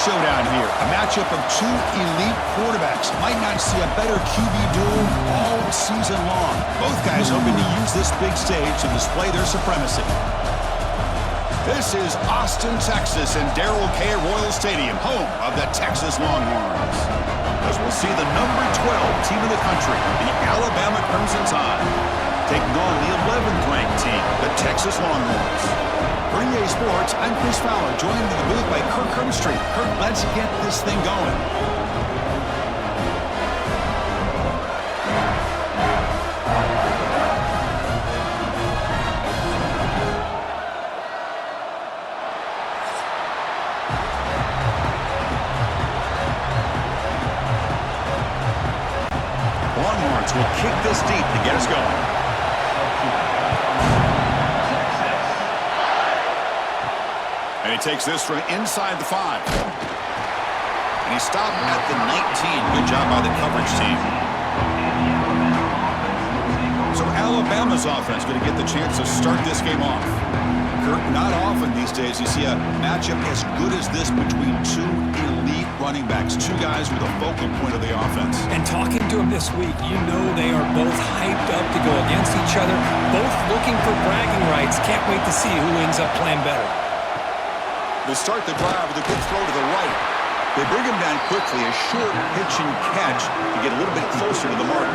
showdown here. A matchup of two elite quarterbacks. Might not see a better QB duel all season long. Both guys hoping to use this big stage to display their supremacy. This is Austin, Texas, and Darrell K. Royal Stadium, home of the Texas Longhorns. As we'll see the number 12 team in the country, the Alabama Crimson Tide, taking on the 11th ranked team, the Texas Longhorns. For EA Sports, I'm Chris Fowler, joined in the booth by Kirk Herbstreit. Kirk, let's get this thing going. Longhorns will kick this deep to get us going. And he takes this from inside the 5. And he stopped at the 19. Good job by the coverage team. So Alabama's offense going to get the chance to start this game off. Kirk, not often these days you see a matchup as good as this between two elite running backs, two guys with a focal point of the offense. And talking to them this week, you know they are both hyped up to go against each other, both looking for bragging rights. Can't wait to see who ends up playing better. They start the drive with a good throw to the right. They bring him down quickly, a short pitch and catch to get a little bit closer to the mark.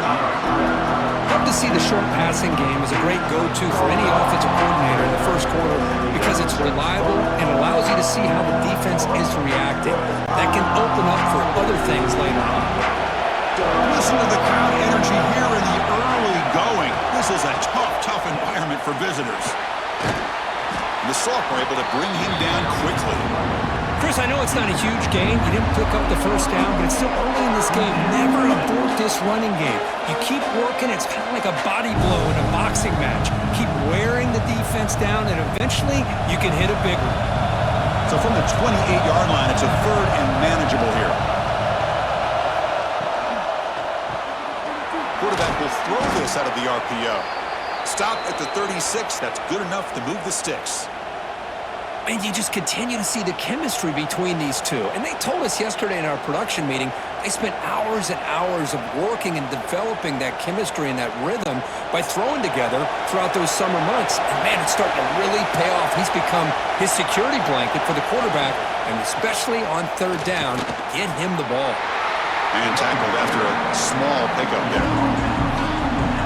Love to see the short passing game as a great go-to for any offensive coordinator in the first quarter because it's reliable and allows you to see how the defense is reacting. That can open up for other things later on. Listen to the crowd energy here in the early going. This is a tough environment for visitors. The sophomore able to bring him down quickly. Chris, I know it's not a huge gain. You didn't pick up the first down, but it's still early in this game. Never abort this running game. You keep working. It's kind of like a body blow in a boxing match. Keep wearing the defense down, and eventually you can hit a big one. So from the 28-yard line, it's a third and manageable here. Quarterback will throw this out of the RPO. Stop at the 36. That's good enough to move the sticks. And you just continue to see the chemistry between these two. And they told us yesterday in our production meeting, they spent hours and hours of working and developing that chemistry and that rhythm by throwing together throughout those summer months. And man, it's starting to really pay off. He's become his security blanket for the quarterback, and especially on third down, get him the ball. And tackled after a small pickup there.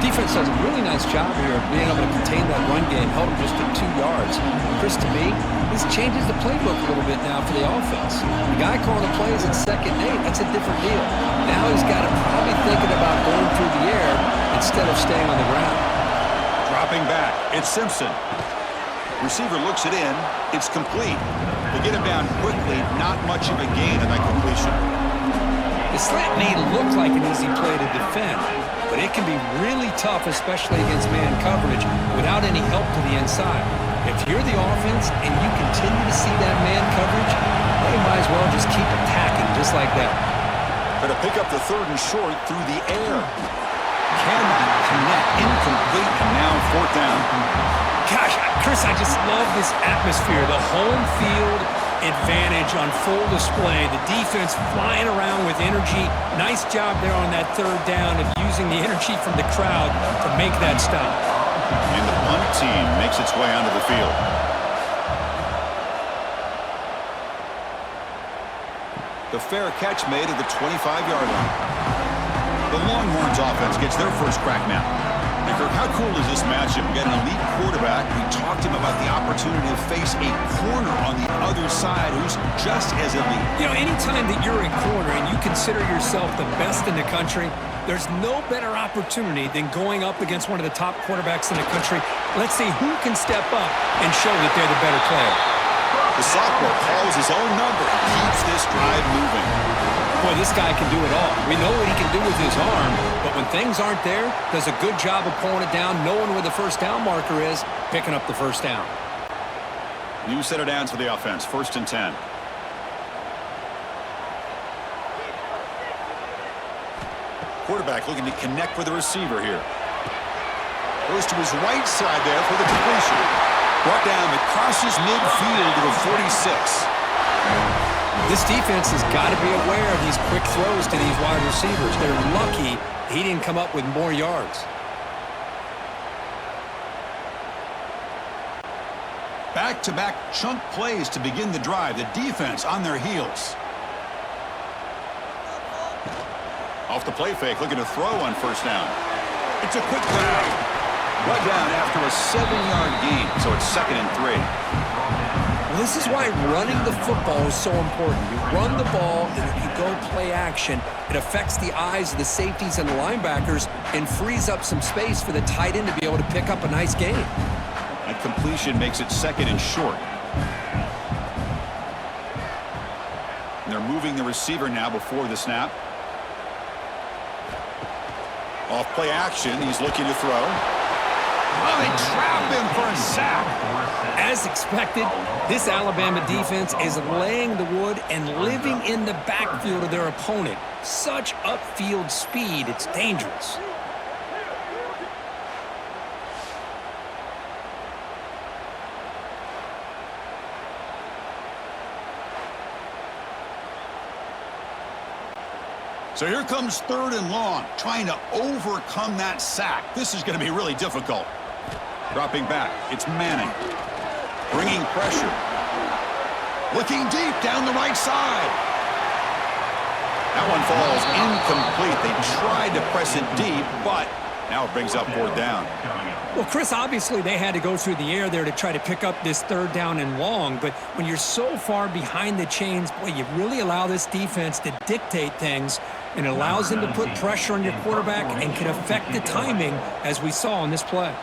Defense does a really nice job here of being able to contain that run game, held him just at 2 yards. Chris, to me, this changes the playbook a little bit now for the offense. The guy calling the plays at 2nd and 8, that's a different deal. Now he's got to probably thinking about going through the air instead of staying on the ground. Dropping back, it's Simpson. Receiver looks it in, it's complete. They get him down quickly, not much of a gain in that completion. The slant may look like an easy play to defend, but it can be really tough, especially against man coverage, without any help to the inside. If you're the offense and you continue to see that man coverage, well, you might as well just keep attacking just like that. Going to pick up the third and short through the air. Cannot connect, incomplete, and now 4th down. Gosh, Chris, I just love this atmosphere. The home field advantage on full display. The defense flying around with energy. Nice job there on that 3rd down of using the energy from the crowd to make that stop. And the punt team makes its way onto the field. The fair catch made at the 25-yard line. The Longhorns offense gets their first crack now. And Kirk, how cool is this matchup? We got an elite quarterback. We talked to him about the opportunity to face a corner on the other side who's just as elite. You know, anytime that you're a corner and you consider yourself the best in the country, there's no better opportunity than going up against one of the top quarterbacks in the country. Let's see who can step up and show that they're the better player. The sophomore calls his own number and keeps this drive moving. Boy, this guy can do it all. We know what he can do with his arm, but when things aren't there, does a good job of pulling it down, knowing where the first down marker is, picking up the first down. New set of downs for the offense, 1st and 10. Quarterback looking to connect with the receiver here. Goes to his right side there for the completion. Brought down, it crosses midfield to the 46. This defense has got to be aware of these quick throws to these wide receivers. They're lucky he didn't come up with more yards. Back-to-back chunk plays to begin the drive. The defense on their heels. Off the play fake, looking to throw on first down. It's a quick grab. Brought down after a 7-yard gain, so it's 2nd and 3. Well, this is why running the football is so important. You run the ball, and if you go play action, it affects the eyes of the safeties and the linebackers and frees up some space for the tight end to be able to pick up a nice gain. That completion makes it 2nd and short. And they're moving the receiver now before the snap. Off play action, he's looking to throw. Oh, they trap him for a sack. As expected, this Alabama defense is laying the wood and living in the backfield of their opponent. Such upfield speed, it's dangerous. So here comes 3rd and long, trying to overcome that sack. This is going to be really difficult. Dropping back, it's Manning. Bringing pressure. Looking deep down the right side. That one falls incomplete. They tried to press it deep, but now it brings up 4th down. Well, Chris, obviously they had to go through the air there to try to pick up this 3rd down and long, but when you're so far behind the chains, boy, you really allow this defense to dictate things, and it allows them to put pressure on your quarterback and can affect the timing, as we saw on this play.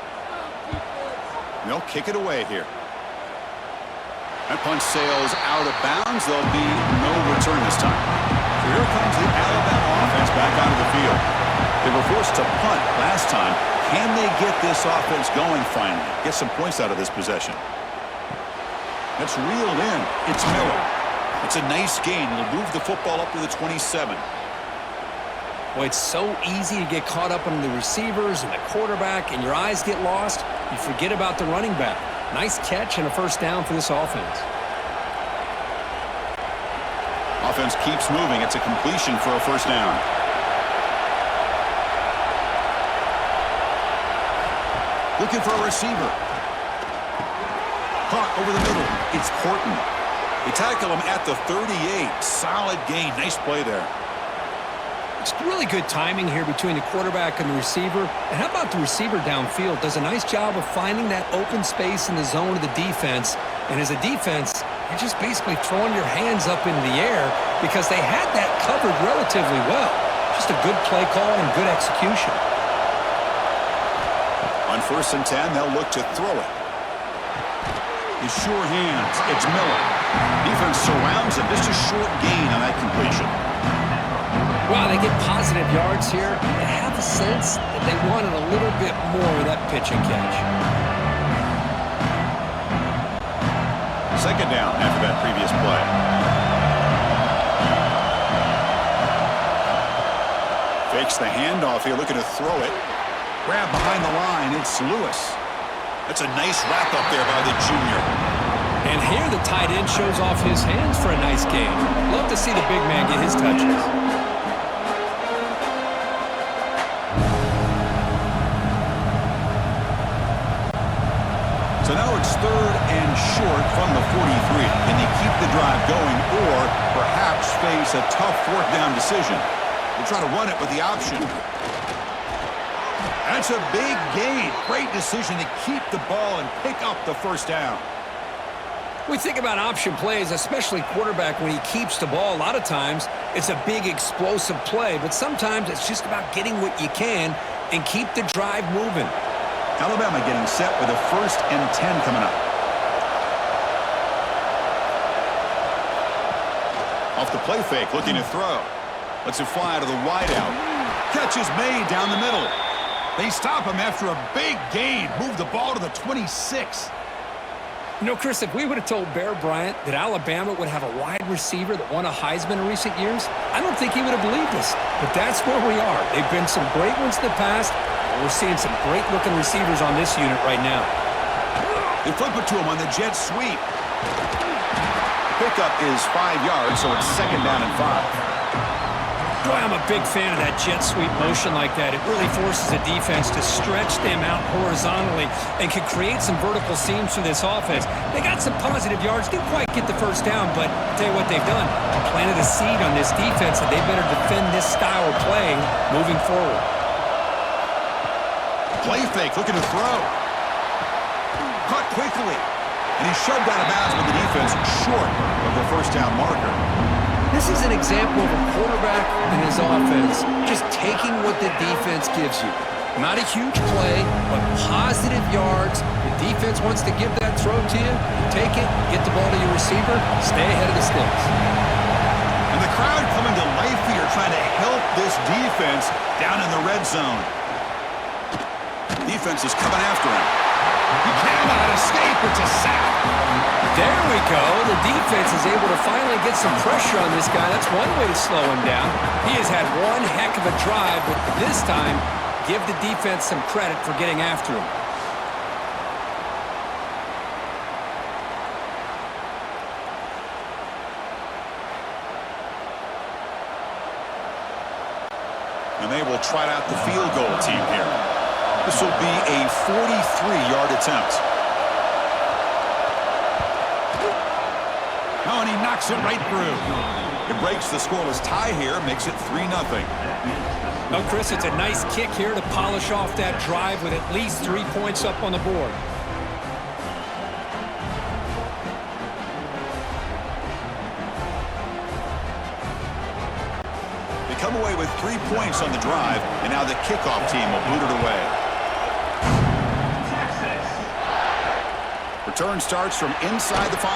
They'll kick it away here. That punch sails out of bounds. There'll be no return this time. So here comes the Alabama offense back onto the field. They were forced to punt last time. Can they get this offense going finally? Get some points out of this possession. That's reeled in. It's Miller. It's a nice gain. He'll move the football up to the 27. Well, it's so easy to get caught up on the receivers and the quarterback, and your eyes get lost. You forget about the running back. Nice catch and a 1st down for this offense. Offense keeps moving. It's a completion for a 1st down. Looking for a receiver. Caught over the middle. It's Horton. They tackle him at the 38. Solid gain. Nice play there. It's really good timing here between the quarterback and the receiver. And how about the receiver downfield? Does a nice job of finding that open space in the zone of the defense. And as a defense, you're just basically throwing your hands up in the air because they had that covered relatively well. Just a good play call and good execution. On 1st and 10, they'll look to throw it. His sure hands. It's Miller. Defense surrounds him. Just a short gain on that completion. Wow, they get positive yards here. I have a sense that they wanted a little bit more of that pitch and catch. 2nd down after that previous play. Fakes the handoff here, looking to throw it. Grab behind the line, it's Lewis. That's a nice wrap up there by the junior. And here the tight end shows off his hands for a nice gain. Love to see the big man get his touches. So now it's 3rd and short from the 43. Can they keep the drive going or perhaps face a tough 4th down decision? We'll try to run it with the option. That's a big gain. Great decision to keep the ball and pick up the 1st down. We think about option plays, especially quarterback, when he keeps the ball. A lot of times it's a big explosive play, but sometimes it's just about getting what you can and keep the drive moving. Alabama getting set with a 1st and 10 coming up. Off the play fake, looking to throw. Lets it fly to the wideout. Catch is made down the middle. They stop him after a big gain. Move the ball to the 26. You know, Chris, if we would have told Bear Bryant that Alabama would have a wide receiver that won a Heisman in recent years, I don't think he would have believed us. But that's where we are. They've been some great ones in the past. We're seeing some great-looking receivers on this unit right now. They flip it to him on the jet sweep. pickup is 5 yards, so it's 2nd down and 5. Boy, I'm a big fan of that jet sweep motion like that. It really forces a defense to stretch them out horizontally and can create some vertical seams for this offense. They got some positive yards, didn't quite get the first down, but I'll tell you what they've done. Planted a seed on this defense, and they better defend this style of play moving forward. Play fake, looking to throw. Caught quickly. And he shoved out of bounds with the defense short of the first down marker. This is an example of a quarterback and his offense just taking what the defense gives you. Not a huge play, but positive yards. The defense wants to give that throw to you. Take it, get the ball to your receiver, stay ahead of the sticks. And the crowd coming to life here, trying to help this defense down in the red zone. Defense is coming after him. He cannot escape. It's a sack. There we go. The defense is able to finally get some pressure on this guy. That's one way to slow him down. He has had one heck of a drive, but this time, give the defense some credit for getting after him. And they will try out the field goal team here. This will be a 43-yard attempt. Oh, and he knocks it right through. It breaks the scoreless tie here, makes it 3-0. Well, Chris, it's a nice kick here to polish off that drive with at least 3 points up on the board. They come away with 3 points on the drive, and now the kickoff team will boot it away. Return starts from inside the 5.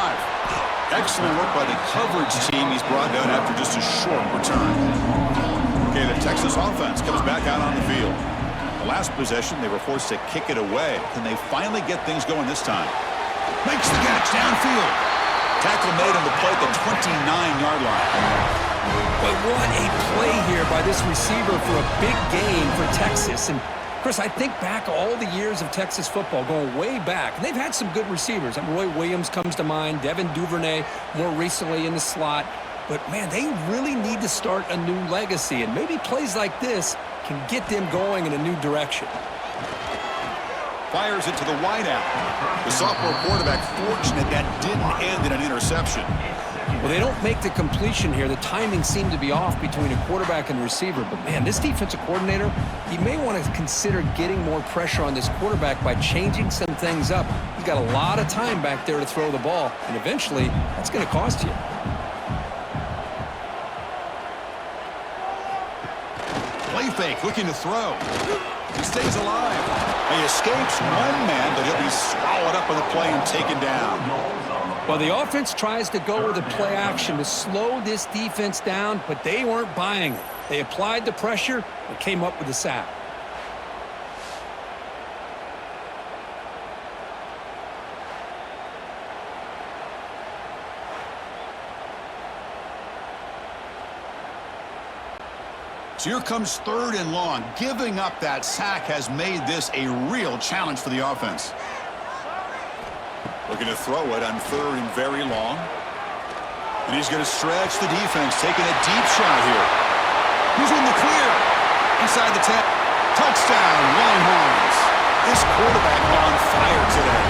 Excellent work by the coverage team. He's brought down after just a short return. Okay, the Texas offense comes back out on the field. The last possession, they were forced to kick it away. Can they finally get things going this time? Makes the catch downfield. Tackle made on the play at the 29-yard line. But what a play here by this receiver for a big gain for Texas. And Chris, I think back all the years of Texas football, going way back, and they've had some good receivers. Roy Williams comes to mind, Devin Duvernay more recently in the slot. But, man, they really need to start a new legacy, and maybe plays like this can get them going in a new direction. Fires it to the wideout. The sophomore quarterback fortunate that didn't end in an interception. Well, they don't make the completion here. The timing seemed to be off between a quarterback and receiver. But, man, this defensive coordinator, he may want to consider getting more pressure on this quarterback by changing some things up. He's got a lot of time back there to throw the ball, and eventually that's going to cost you. Play fake, looking to throw. He stays alive. He escapes one man, but he'll be swallowed up on the play and taken down. Well, the offense tries to go with a play action to slow this defense down, but they weren't buying it. They applied the pressure and came up with the sack. So here comes 3rd and long. Giving up that sack has made this a real challenge for the offense. Looking to throw it on 3rd and very long. And he's going to stretch the defense, taking a deep shot here. He's in the clear. Inside the 10. Touchdown, Longhorns. This quarterback on fire today.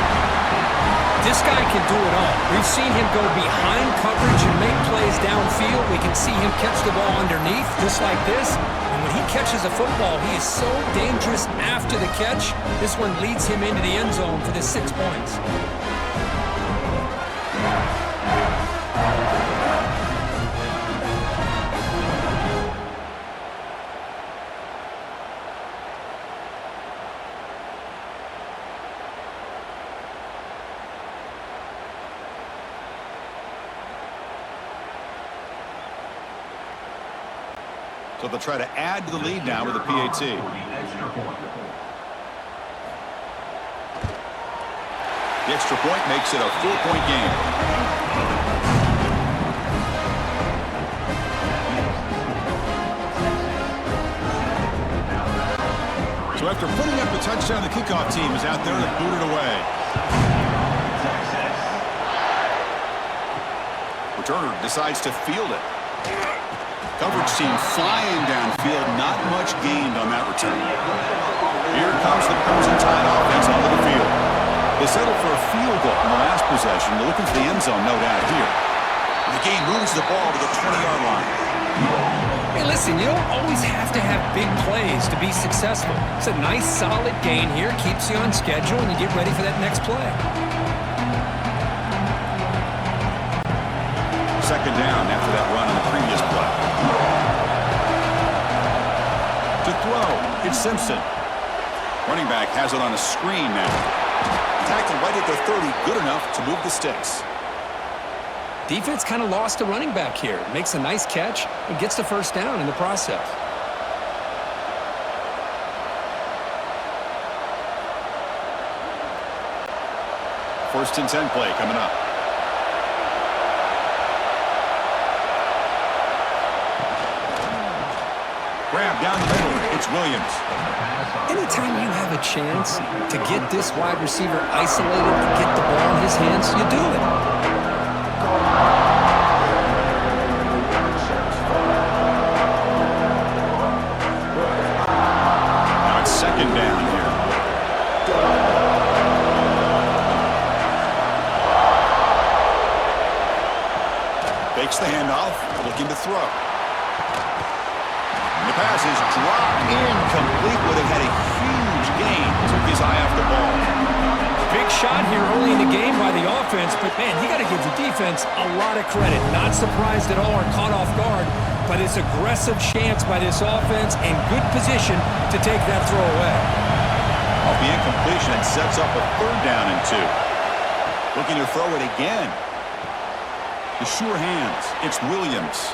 This guy can do it all. We've seen him go behind coverage and make plays downfield. We can see him catch the ball underneath, just like this. And when he catches a football, he is so dangerous after the catch. This one leads him into the end zone for the 6 points. So they'll try to add to the lead now with a PAT. The extra point makes it a 4-point game. So after putting up the touchdown, the kickoff team is out there to boot it away. Returner decides to field it. Coverage team flying downfield. Not much gained on that return. Here comes the Crimson Tide offense onto the field. They settled for a field goal in the last possession. They're looking for the end zone, no doubt, here. The game moves the ball to the 20-yard line. Hey, listen, you don't always have to have big plays to be successful. It's a nice, solid gain here. Keeps you on schedule, and you get ready for that next play. Second down after that run on the previous play. To throw, it's Simpson. Running back has it on a screen now. Tackled right at the 30, good enough to move the sticks. Defense kind of lost a running back here. Makes a nice catch and gets the first down in the process. First and 10 play coming up. Grab down the middle. It's Williams. Anytime you have a chance to get this wide receiver isolated, get the ball in his hands, you do it. Now it's second down here. Fakes the handoff, looking to throw. The pass is dropped incomplete. Would have had a huge gain. Took his eye off the ball. Big shot here early in the game by the offense, but man, you got to give the defense a lot of credit. Not surprised at all or caught off guard by this aggressive chance by this offense and good position to take that throw away. Off the incompletion, it sets up a third down and 2. Looking to throw it again. The sure hands. It's Williams.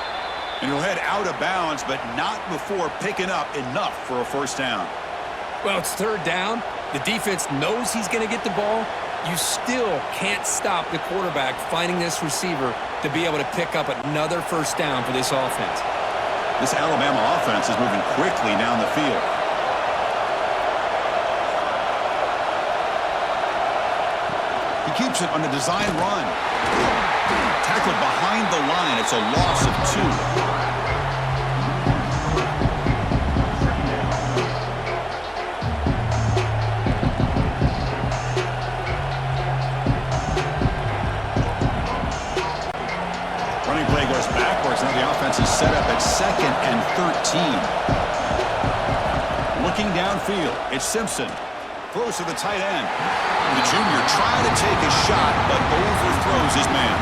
And he'll head out of bounds, but not before picking up enough for a first down. Well, it's third down. The defense knows he's going to get the ball. You still can't stop the quarterback finding this receiver to be able to pick up another first down for this offense. This Alabama offense is moving quickly down the field. He keeps it on the design run. Tackled behind the line. It's a loss of 2. Running play goes backwards. Now the offense is set up at 2nd and 13. Looking downfield, it's Simpson. Throws to the tight end. The junior trying to take a shot, but overthrows his man.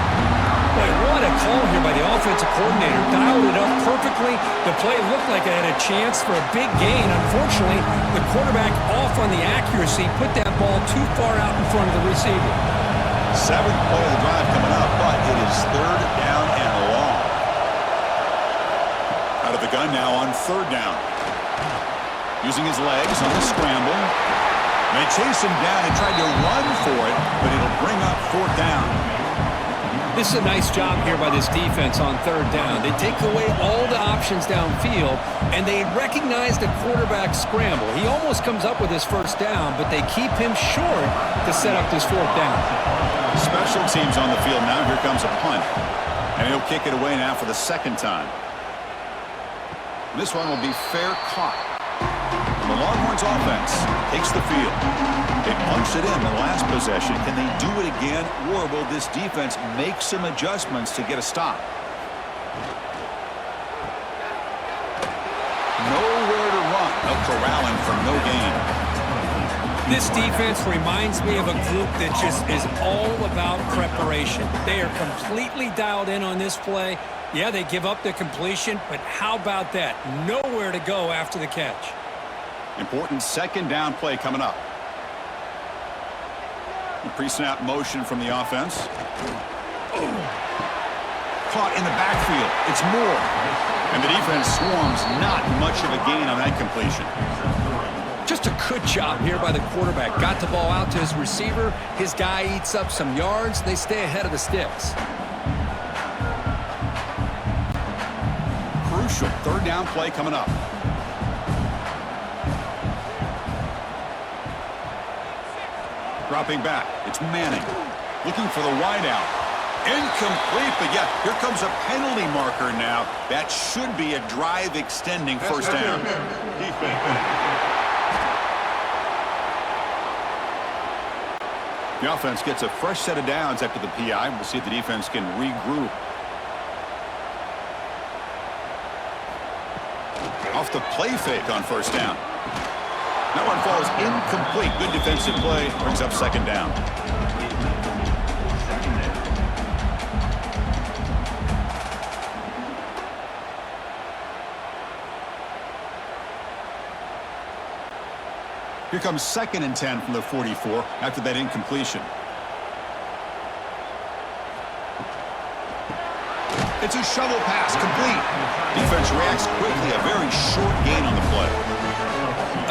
Boy, what a call here by the offensive coordinator. Dialed it up perfectly. The play looked like it had a chance for a big gain. Unfortunately, the quarterback off on the accuracy, put that ball too far out in front of the receiver. 7th play of the drive coming up, but it is third down and long. Out of the gun now on third down. Using his legs on the scramble. They chase him down and tried to run for it, but it'll bring up fourth down. This is a nice job here by this defense on third down. They take away all the options downfield, and they recognize the quarterback scramble. He almost comes up with his first down, but they keep him short to set up this fourth down. Special teams on the field now. Here comes a punt. And he'll kick it away now for the second time. This one will be fair caught. The Longhorns offense takes the field. They punched it in the last possession. Can they do it again, or will this defense make some adjustments to get a stop? Nowhere to run. No corralling for no gain. This defense reminds me of a group that just is all about preparation. They are completely dialed in on this play. Yeah, they give up the completion, but how about that? Nowhere to go after the catch. Important second down play coming up. A pre-snap motion from the offense. Caught in the backfield. It's Moore. And the defense swarms. Not much of a gain on that completion. Just a good job here by the quarterback. Got the ball out to his receiver. His guy eats up some yards. They stay ahead of the sticks. Crucial third down play coming up. Dropping back. It's Manning. Looking for the wide out. Incomplete, but yeah, here comes a penalty marker now. That should be a drive-extending first down. The offense gets a fresh set of downs after the PI. We'll see if the defense can regroup. Off the play fake on first down. That one falls incomplete. Good defensive play. Brings up second down. Here comes 2nd and 10 from the 44 after that incompletion. It's a shovel pass, complete. Defense reacts quickly, a very short gain on the play.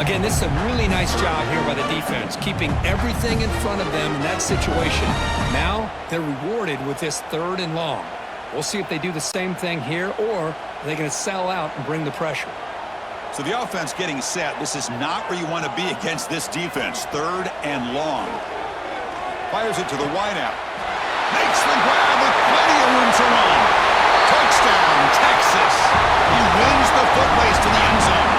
Again, this is a really nice job here by the defense, keeping everything in front of them in that situation. Now, they're rewarded with this 3rd and long. We'll see if they do the same thing here, or are they going to sell out and bring the pressure? So the offense getting set. This is not where you want to be against this defense. 3rd and long. Fires it to the wideout. Makes the grab with plenty of room to run. Touchdown, Texas. He wins the foot race to the end zone.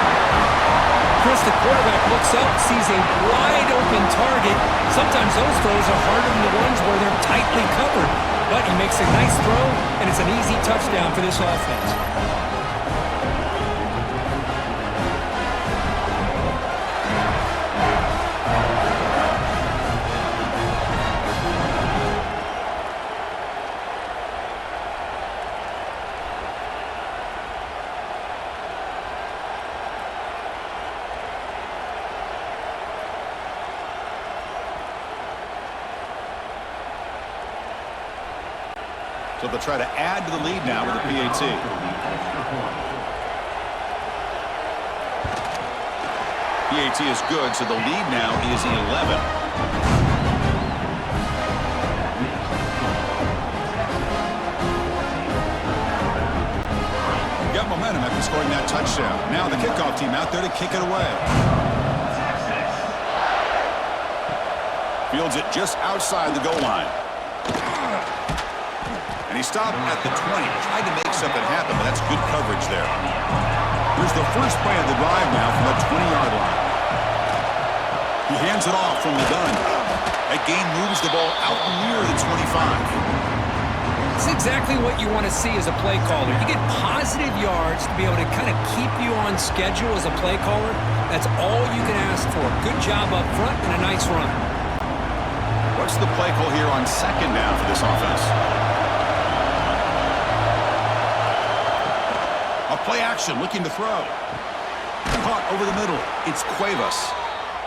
Chris, the quarterback looks up, sees a wide-open target. Sometimes those throws are harder than the ones where they're tightly covered. But he makes a nice throw, and it's an easy touchdown for this offense. So they'll try to add to the lead now with a PAT. PAT is good, so the lead now is 11. Got momentum after scoring that touchdown. Now the kickoff team out there to kick it away. Fields it just outside the goal line. And he stopped at the 20. Tried to make something happen, but that's good coverage there. Here's the first play of the drive now from the 20-yard line. He hands it off from the gun. That gain moves the ball out near the 25. It's exactly what you want to see as a play caller. You get positive yards to be able to kind of keep you on schedule as a play caller. That's all you can ask for. Good job up front and a nice run. What's the play call here on 2nd down for this offense? A play action, looking to throw. Caught over the middle. It's Cuevas.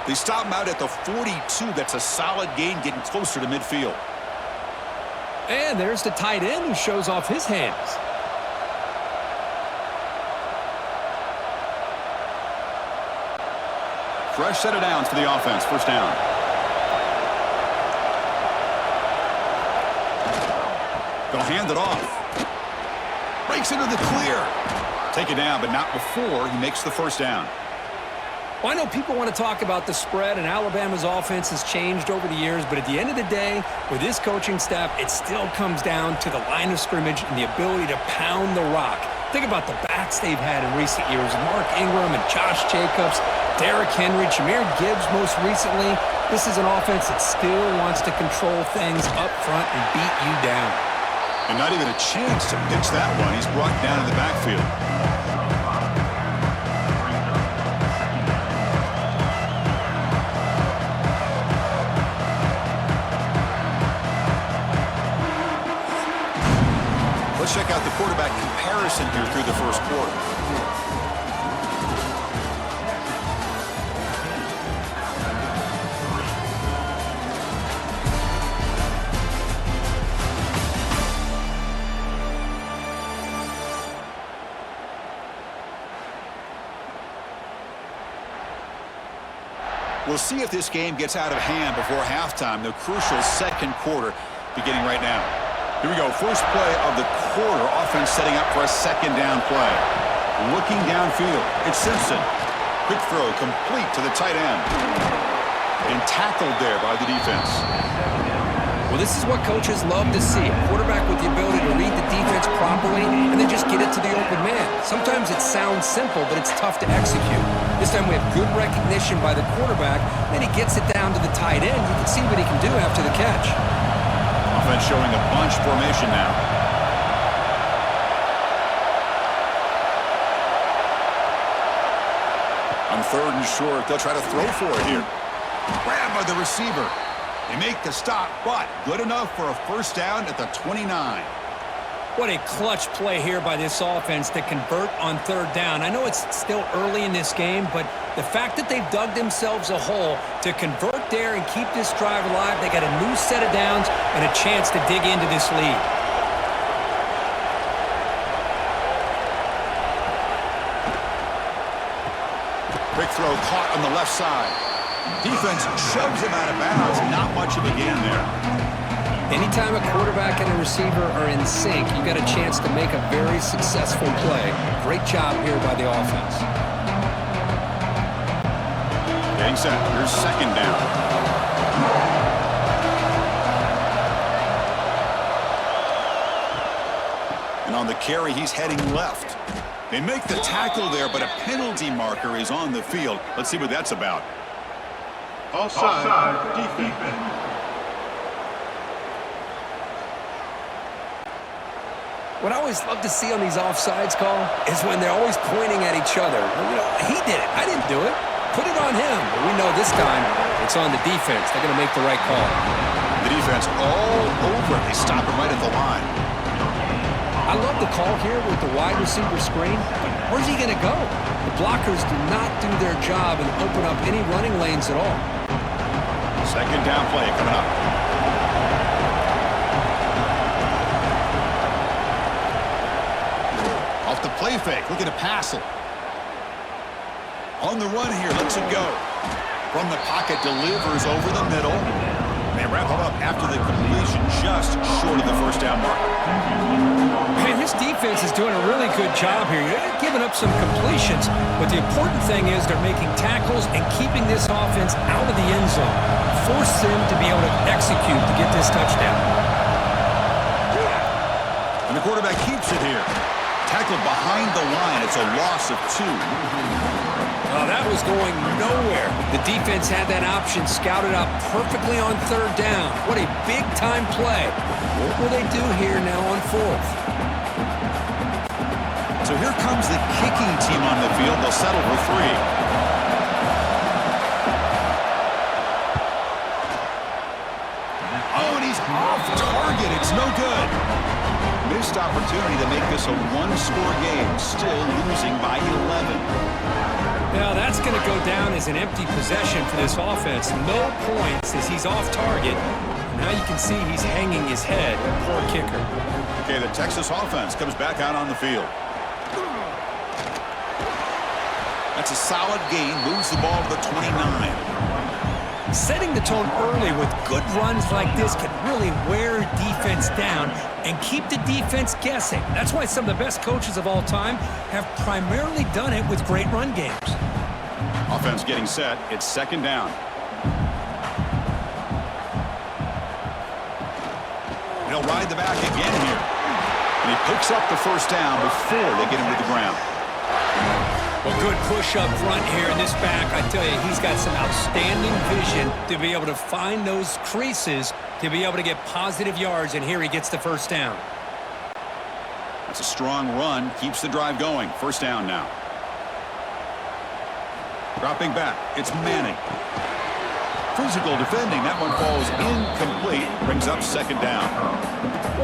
They stop him out at the 42. That's a solid gain, getting closer to midfield. And there's the tight end who shows off his hands. Fresh set of downs for the offense. First down. They'll hand it off. Breaks into the clear. Take it down, but not before he makes the first down. Well, I know people want to talk about the spread, and Alabama's offense has changed over the years, but at the end of the day, with this coaching staff, it still comes down to the line of scrimmage and the ability to pound the rock. Think about the backs they've had in recent years. Mark Ingram and Josh Jacobs, Derrick Henry, Jahmyr Gibbs most recently. This is an offense that still wants to control things up front and beat you down. And not even a chance to pitch that one. He's brought down in the backfield. Let's check out the quarterback comparison here through the first quarter. We'll see if this game gets out of hand before halftime. The crucial second quarter beginning right now. Here we go. First play of the quarter. Offense setting up for a second down play. Looking downfield. It's Simpson. Quick throw complete to the tight end. And tackled there by the defense. Well, this is what coaches love to see. A quarterback with the ability to read the defense properly and then just get it to the open man. Sometimes it sounds simple, but it's tough to execute. This time we have good recognition by the quarterback, then he gets it down to the tight end. You can see what he can do after the catch. Offense showing a bunch formation now. On 3rd and short, they'll try to throw for it here. Grabbed by the receiver. They make the stop, but good enough for a first down at the 29. What a clutch play here by this offense to convert on 3rd down. I know it's still early in this game, but the fact that they've dug themselves a hole to convert there and keep this drive alive, they got a new set of downs and a chance to dig into this lead. Quick throw caught on the left side. Defense shoves him out of bounds. Not much of a gain there. Anytime a quarterback and a receiver are in sync, you got a chance to make a very successful play. Great job here by the offense. Getting set. Here's 2nd down. And on the carry, he's heading left. They make the tackle there, but a penalty marker is on the field. Let's see what that's about. Offside, defense. What I always love to see on these offsides call is when they're always pointing at each other. Well, you know, he did it. I didn't do it. Put it on him. But we know this time it's on the defense. They're going to make the right call. The defense all over. They stop him right at the line. I love the call here with the wide receiver screen. But where's he going to go? The blockers do not do their job and open up any running lanes at all. 2nd down play coming up. Off the play fake, looking to pass it. On the run here, lets it go. From the pocket, delivers over the middle. They wrap it up after the completion, just short of the first down mark. Man, this defense is doing a really good job here. They're giving up some completions, but the important thing is they're making tackles and keeping this offense out of the end zone. Force them to be able to execute to get this touchdown. And the quarterback keeps it here. Tackled behind the line. It's a loss of 2. Oh, that was going nowhere. The defense had that option scouted out perfectly on 3rd down. What a big-time play. What will they do here now on 4th? So here comes the kicking team on the field. They'll settle for 3. Oh, and he's off target. It's no good. Missed opportunity to make this a 1-score game. Still losing by 11. Now that's going to go down as an empty possession for this offense. No points as he's off target. Now you can see he's hanging his head. Poor kicker. Okay, the Texas offense comes back out on the field. That's a solid gain. Moves the ball to the 29. Setting the tone early with good runs like this can really wear defense down and keep the defense guessing. That's why some of the best coaches of all time have primarily done it with great run games. Offense getting set. It's 2nd down. He'll ride the back again here. And he picks up the first down before they get him to the ground. Well, good push up front here in this back. I tell you, he's got some outstanding vision to be able to find those creases, to be able to get positive yards, and here he gets the first down. That's a strong run. Keeps the drive going. First down now. Dropping back. It's Manning. Physical defending. That one falls incomplete. Brings up 2nd down.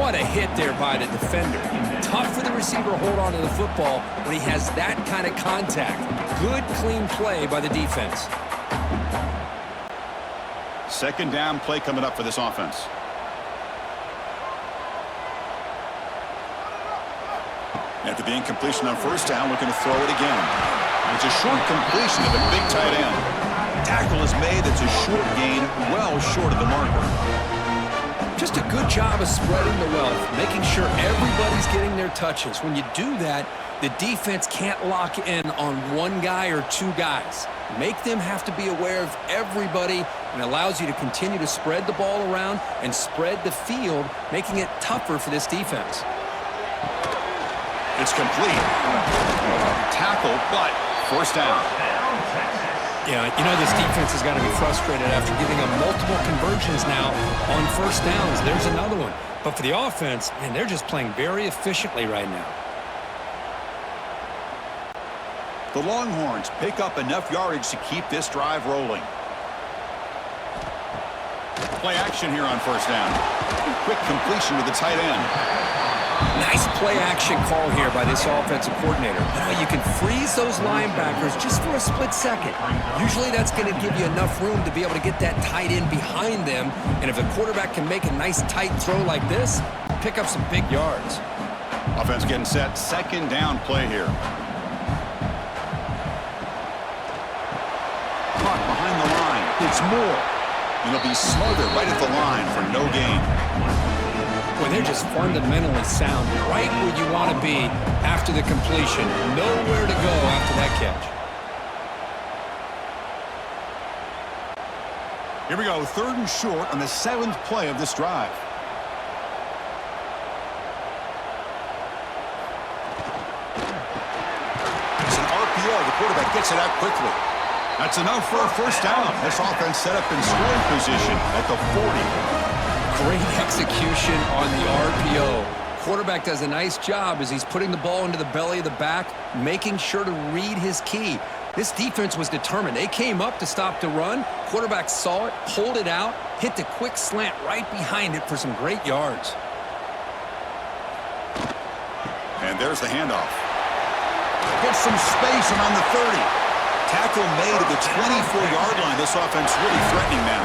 What a hit there by the defender. Tough for the receiver to hold on to the football when he has that kind of contact. Good, clean play by the defense. 2nd down play coming up for this offense. After the incompletion on first down, looking to throw it again. It's a short completion of a big tight end. Tackle is made. That's a short gain, well short of the marker. Just a good job of spreading the wealth, making sure everybody's getting their touches. When you do that, the defense can't lock in on one guy or 2 guys. Make them have to be aware of everybody and allows you to continue to spread the ball around and spread the field, making it tougher for this defense. It's complete. Tackle, but first down. Yeah, you know this defense has got to be frustrated after giving up multiple conversions now on first downs. There's another one. But for the offense, man, they're just playing very efficiently right now. The Longhorns pick up enough yardage to keep this drive rolling. Play action here on first down. Quick completion to the tight end. Nice play-action call here by this offensive coordinator. You can freeze those linebackers just for a split second. Usually that's going to give you enough room to be able to get that tight end behind them. And if the quarterback can make a nice tight throw like this, pick up some big yards. Offense getting set. Second down play here. Caught behind the line. It's Moore. And he'll be smothered right at the line for no gain. Boy, they're just fundamentally sound, right where you want to be after the completion. Nowhere to go after that catch. Here we go, 3rd and short on the 7th play of this drive. It's an RPO. The quarterback gets it out quickly. That's enough for a first down. This offense set up in scoring position at the 40. Great execution on the RPO. Quarterback does a nice job as he's putting the ball into the belly of the back, making sure to read his key. This defense was determined. They came up to stop the run. Quarterback saw it, pulled it out, hit the quick slant right behind it for some great yards. And there's the handoff. Gets some space around the 30. Tackle made at the 24-yard line. This offense really threatening now.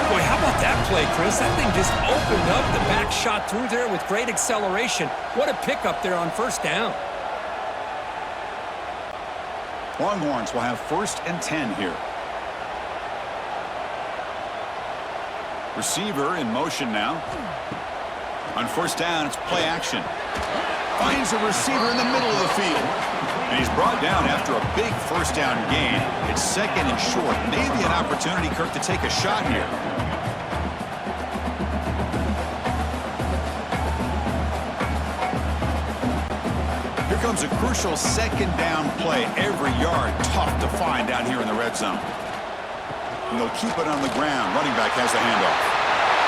Boy, how about that play, Chris? That thing just opened up. The back shot through there with great acceleration. What a pickup there on first down. Longhorns will have 1st and 10 here. Receiver in motion now. On first down, it's play action. Finds a receiver in the middle of the field. And he's brought down after a big first down gain. It's 2nd and short. Maybe an opportunity, Kirk, to take a shot here. Here comes a crucial 2nd down play. Every yard tough to find down here in the red zone. And they'll keep it on the ground. Running back has the handoff.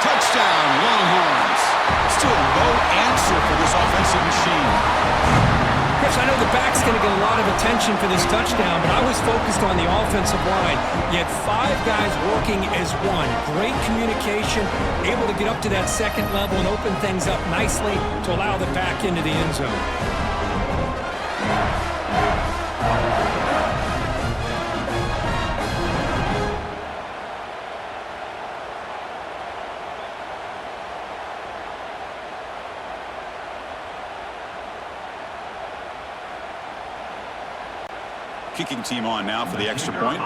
Touchdown, Longhorns. Still no answer for this offensive machine. Chris, I know the back's going to get a lot of attention for this touchdown, but I was focused on the offensive line. You had 5 guys working as one. Great communication, able to get up to that 2nd level and open things up nicely to allow the back into the end zone. Kicking team on now for the extra point.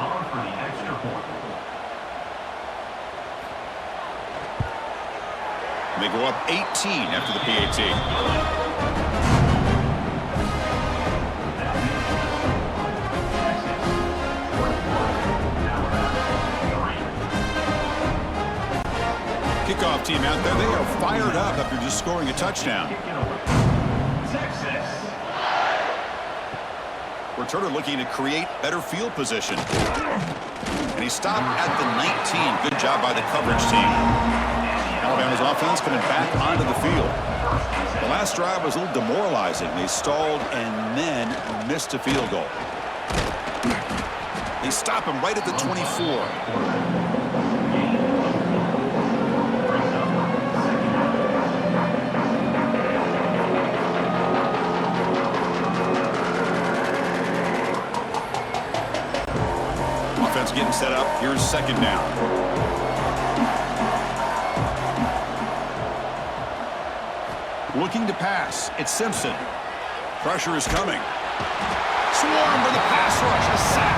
They go up 18 after the PAT. Kickoff team out there. They are fired up after just scoring a touchdown. Returner looking to create better field position. And he stopped at the 19. Good job by the coverage team. Alabama's offense coming back onto the field. The last drive was a little demoralizing. They stalled and then missed a field goal. They stop him right at the 24. Getting set up. Here's 2nd down. Looking to pass. It's Simpson. Pressure is coming. Swarm for the pass rush. A sack.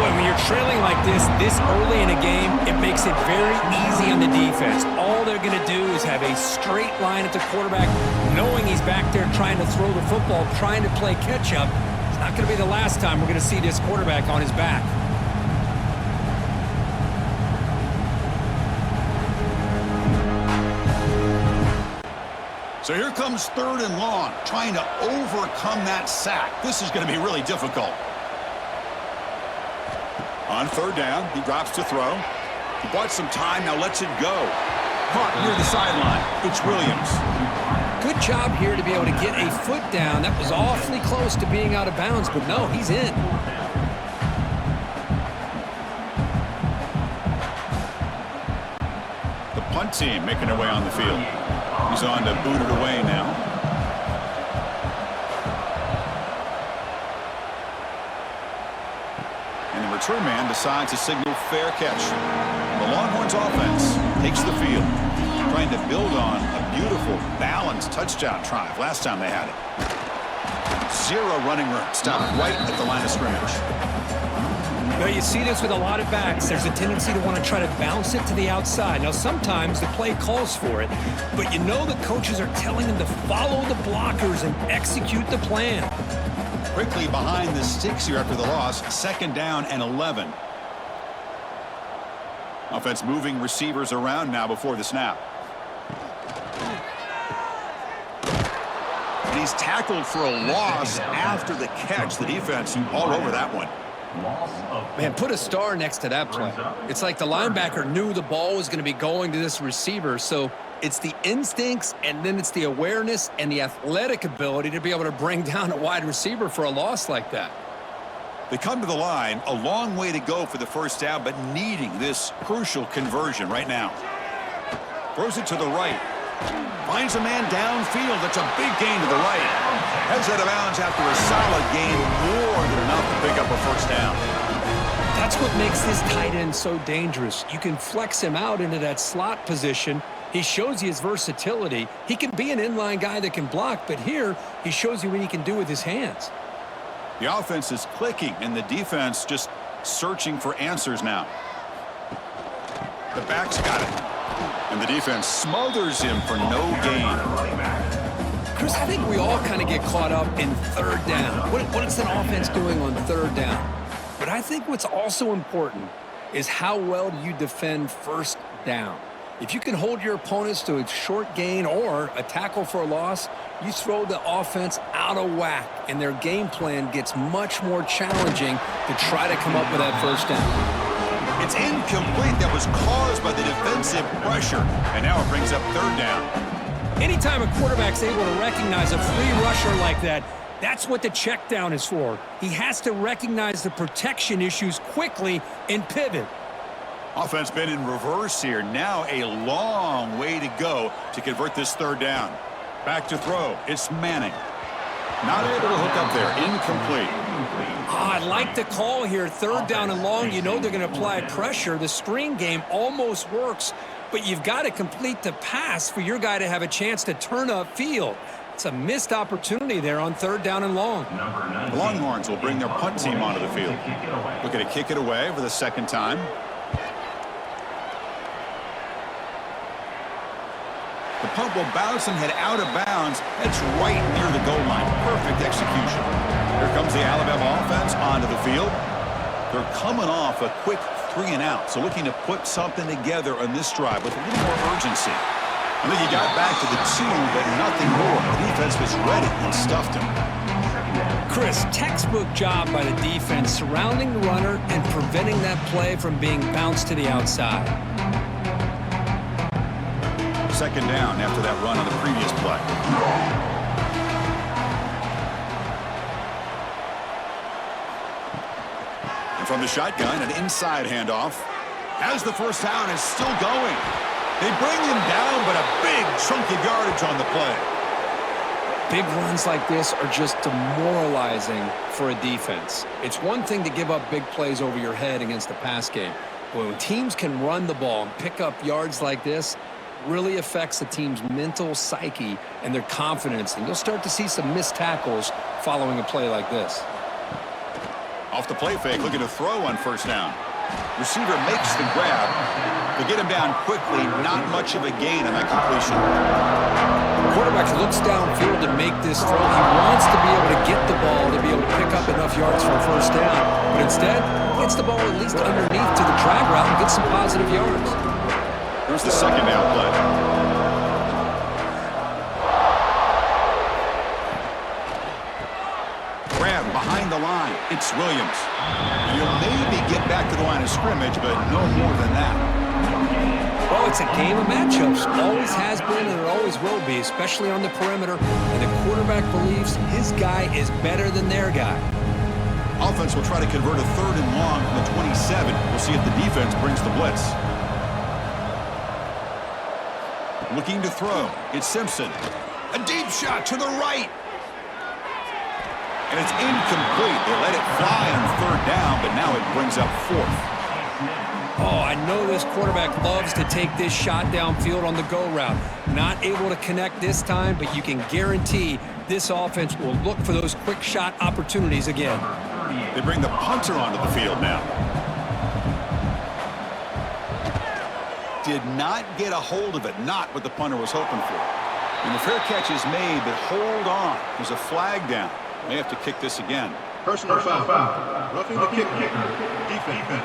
Boy, when you're trailing like this early in a game, it makes it very easy on the defense. All they're going to do is have a straight line at the quarterback, knowing he's back there trying to throw the football, trying to play catch-up. It's not going to be the last time we're going to see this quarterback on his back. So here comes 3rd and long, trying to overcome that sack. This is going to be really difficult. On 3rd down, he drops to throw. He bought some time, now lets it go. Caught near the sideline. It's Williams. Good job here to be able to get a foot down. That was awfully close to being out of bounds, but no, he's in. The punt team making their way on the field. He's on to boot it away now. And the return man decides to signal fair catch. The Longhorns offense takes the field, trying to build on a beautiful, balanced touchdown drive last time they had it. 0 running room. Stopped right at the line of scrimmage. Well, you see this with a lot of backs. There's a tendency to want to try to bounce it to the outside. Now, sometimes the play calls for it, but you know the coaches are telling them to follow the blockers and execute the plan. Quickly behind the sticks here after the loss. 2nd down and 11. Offense moving receivers around now before the snap. And he's tackled for a loss after the catch. The defense all over that one. Man, put a star next to that play. It's like the linebacker knew the ball was going to be going to this receiver, so it's the instincts and then it's the awareness and the athletic ability to be able to bring down a wide receiver for a loss like that. They come to the line, a long way to go for the 1st down, but needing this crucial conversion right now. Throws it to the right. Finds a man downfield. That's a big gain to the right. Heads out of bounds after a solid gain, more than enough to pick up a 1st down. That's what makes this tight end so dangerous. You can flex him out into that slot position. He shows you his versatility. He can be an inline guy that can block, but here he shows you what he can do with his hands. The offense is clicking, and the defense just searching for answers now. The back's got it. And the defense smothers him for no gain. Chris, I think we all kind of get caught up in 3rd down. What is an offense doing on 3rd down? But I think what's also important is how well do you defend 1st down. If you can hold your opponents to a short gain or a tackle for a loss, you throw the offense out of whack, and their game plan gets much more challenging to try to come up with that 1st down. It's incomplete. That was caused by the defensive pressure, and now it brings up 3rd down. Anytime a quarterback's able to recognize a free rusher like that, that's what the check down is for. He has to recognize the protection issues quickly and pivot. Offense been in reverse here. Now a long way to go to convert this 3rd down. Back to throw. It's Manning. Not able to hook up there. Incomplete. I like the call here. 3rd down and long. You know they're going to apply pressure. The screen game almost works, but you've got to complete the pass for your guy to have a chance to turn upfield. It's a missed opportunity there on 3rd down and long. The Longhorns will bring their punt team onto the field. Looking to kick it away for the 2nd time. The punt will bounce and head out of bounds. That's right near the goal line. Perfect execution. Here comes the Alabama offense onto the field. They're coming off a quick 3 and out, so looking to put something together on this drive with a little more urgency. I think he got back to the 2, but nothing more. The defense was ready and stuffed him. Chris, textbook job by the defense surrounding the runner and preventing that play from being bounced to the outside. 2nd down after that run on the previous play. And from the shotgun, an inside handoff. As the 1st down is still going. They bring him down, but a big chunk of yardage on the play. Big runs like this are just demoralizing for a defense. It's one thing to give up big plays over your head against the pass game. But when teams can run the ball and pick up yards like this, really affects the team's mental psyche and their confidence. And you'll start to see some missed tackles following a play like this. Off the play fake, looking to throw on 1st down. Receiver makes the grab. They get him down quickly. Not much of a gain on that completion. Quarterback looks downfield to make this throw. He wants to be able to get the ball to be able to pick up enough yards for a 1st down. But instead, he gets the ball at least underneath to the drag route and gets some positive yards. Here's the 2nd down play. Grab behind the line. It's Williams. He'll maybe get back to the line of scrimmage, but no more than that. Well, it's a game of matchups. Always has been and it always will be, especially on the perimeter. And the quarterback believes his guy is better than their guy. Offense will try to convert a 3rd and long from the 27. We'll see if the defense brings the blitz. Looking to throw. It's Simpson. A deep shot to the right. And it's incomplete. They let it fly on 3rd down, but now it brings up 4th. Oh, I know this quarterback loves to take this shot downfield on the go route. Not able to connect this time, but you can guarantee this offense will look for those quick shot opportunities again. They bring the punter onto the field now. Did not get a hold of it. Not what the punter was hoping for. And the fair catch is made, but hold on. There's a flag down. They have to kick this again. Personal foul. Roughing the kicker. Defense.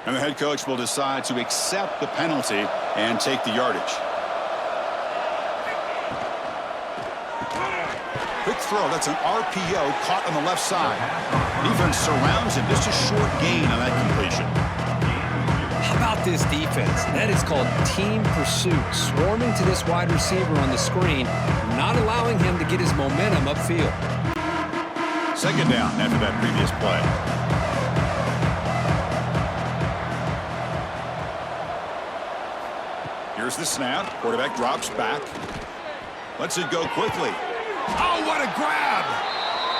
And the head coach will decide to accept the penalty and take the yardage. Quick throw. That's an RPO caught on the left side. Defense surrounds him. Just a short gain on that completion. How about this defense? That is called team pursuit. Swarming to this wide receiver on the screen, not allowing him to get his momentum upfield. 2nd down after that previous play. Here's the snap. Quarterback drops back. Lets it go quickly. Oh, what a grab!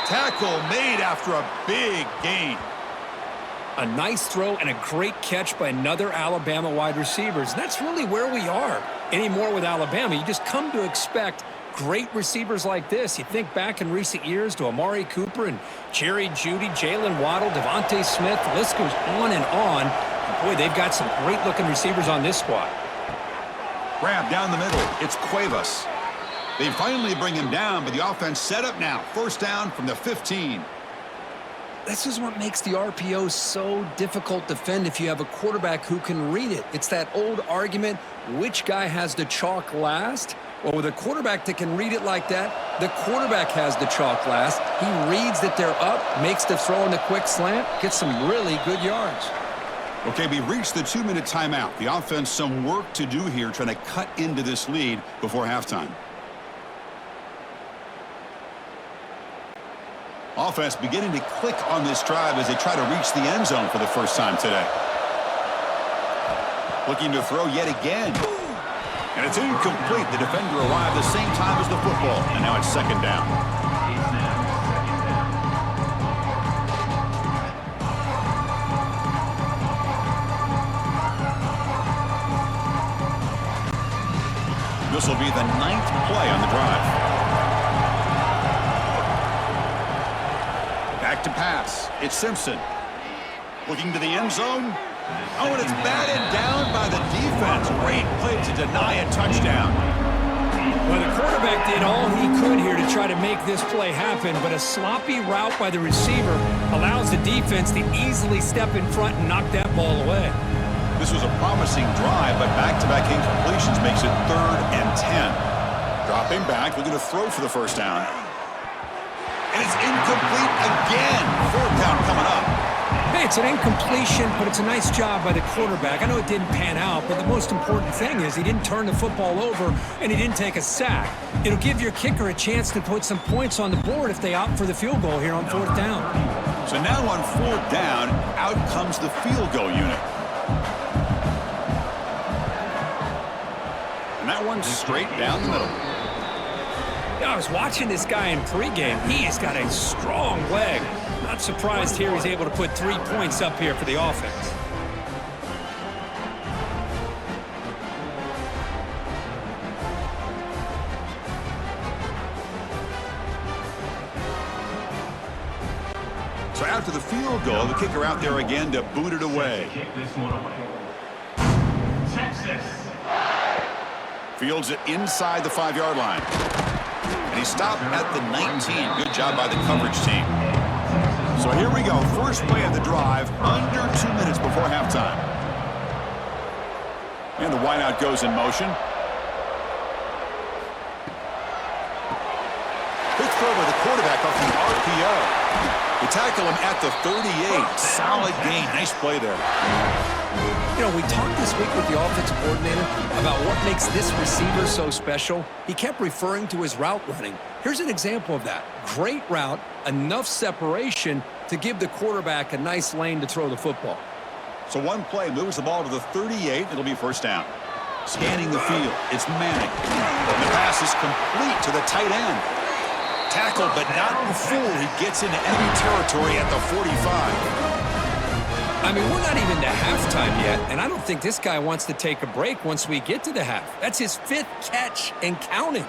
Tackle made after a big gain. A nice throw and a great catch by another Alabama wide receivers. That's really where we are. Anymore with Alabama, you just come to expect great receivers like this. You think back in recent years to Amari Cooper and Jerry Jeudy, Jalen Waddle, Devontae Smith. The list goes on and on. Boy, they've got some great-looking receivers on this squad. Grab down the middle. It's Cuevas. They finally bring him down, but the offense set up now. 1st down from the 15. This is what makes the RPO so difficult to defend if you have a quarterback who can read it. It's that old argument, which guy has the chalk last? Well, with a quarterback that can read it like that, the quarterback has the chalk last. He reads that they're up, makes the throw in the quick slant, gets some really good yards. Okay, we reached the 2-minute timeout. The offense some work to do here trying to cut into this lead before halftime. Offense beginning to click on this drive as they try to reach the end zone for the first time today. Looking to throw yet again. And it's incomplete. The defender arrived the same time as the football, and now it's 2nd down. This will be the 9th play on the drive. Back to pass. It's Simpson. Looking to the end zone. Oh, and it's batted down by the defense. Great play to deny a touchdown. Well, the quarterback did all he could here to try to make this play happen, but a sloppy route by the receiver allows the defense to easily step in front and knock that ball away. This was a promising drive, but back-to-back incompletions makes it 3rd and 10. Dropping back, looking to throw for the 1st down. And it's incomplete again. 4th down coming up. Hey, it's an incompletion, but it's a nice job by the quarterback. I know it didn't pan out, but the most important thing is he didn't turn the football over and he didn't take a sack. It'll give your kicker a chance to put some points on the board if they opt for the field goal here on 4th down. So now on 4th down, out comes the field goal unit. And that one's straight down the middle. I was watching this guy in pregame. He has got a strong leg. Not surprised here he's able to put 3 points up here for the offense. So after the field goal, the kicker out there again to boot it away. Fields it inside the 5-yard line. And he stopped at the 19. Good job by the coverage team. So here we go. First play of the drive, under 2 minutes before halftime. And the wideout goes in motion. throw by the quarterback off the RPO. They tackle him at the 38. Solid gain. Nice play there. You know, we talked this week with the offensive coordinator about what makes this receiver so special. He kept referring to his route running. Here's an example of that. Great route, enough separation to give the quarterback a nice lane to throw the football. So one play moves the ball to the 38. It'll be first down. Scanning the field. It's Manning. And the pass is complete to the tight end. Tackled, but not before he gets into enemy territory at the 45. I mean, we're not even to halftime yet, and I don't think this guy wants to take a break once we get to the half. That's his 5th catch and counting.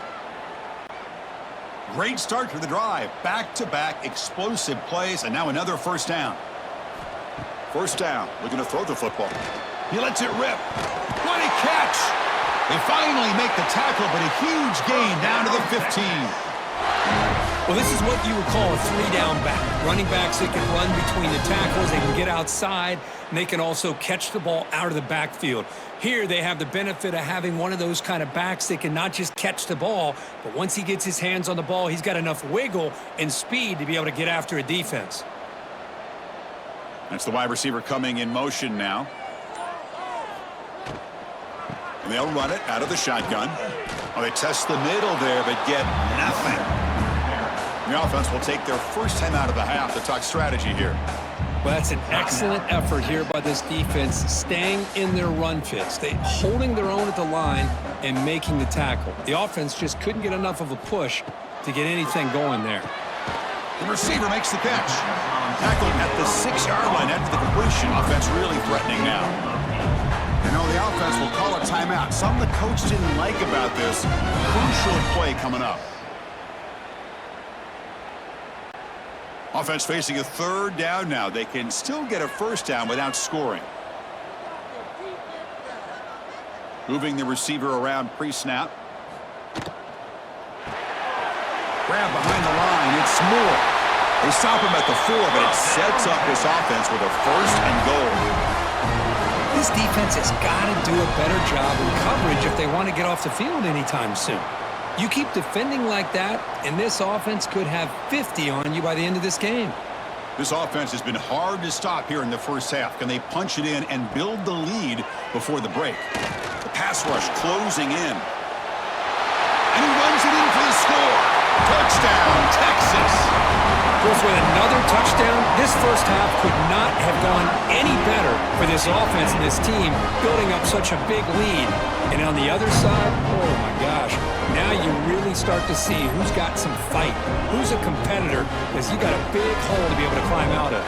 Great start to the drive. Back-to-back explosive plays, and now another first down. First down, looking to throw the football. He lets it rip. What a catch! They finally make the tackle, but a huge gain down to the 15. Well, this is what you would call a 3-down back. Running backs that can run between the tackles, they can get outside, and they can also catch the ball out of the backfield. Here, they have the benefit of having one of those kind of backs that can not just catch the ball, but once he gets his hands on the ball, he's got enough wiggle and speed to be able to get after a defense. That's the wide receiver coming in motion now. And they'll run it out of the shotgun. Oh, they test the middle there, but get nothing. The offense will take their first time out of the half to talk strategy here. Well, that's an excellent effort here by this defense, staying in their run fits. They holding their own at the line and making the tackle. The offense just couldn't get enough of a push to get anything going there. The receiver makes the catch. Tackled at the 6-yard line after the completion. Offense really threatening now. You know, the offense will call a timeout. Something the coach didn't like about this. Crucial play coming up. Offense facing a third down now. They can still get a first down without scoring. Moving the receiver around pre-snap. Grab behind the line. It's Moore. They stop him at the 4, but it sets up this offense with a first and goal. This defense has got to do a better job in coverage if they want to get off the field anytime soon. You keep defending like that, and this offense could have 50 on you by the end of this game. This offense has been hard to stop here in the first half. Can they punch it in and build the lead before the break? The pass rush closing in. And he runs it in for the score. Touchdown, Texas. Goes with another touchdown. This first half could not have gone any better for this offense and this team, building up such a big lead. And on the other side, oh my gosh, now you really start to see who's got some fight, who's a competitor, because you got a big hole to be able to climb out of.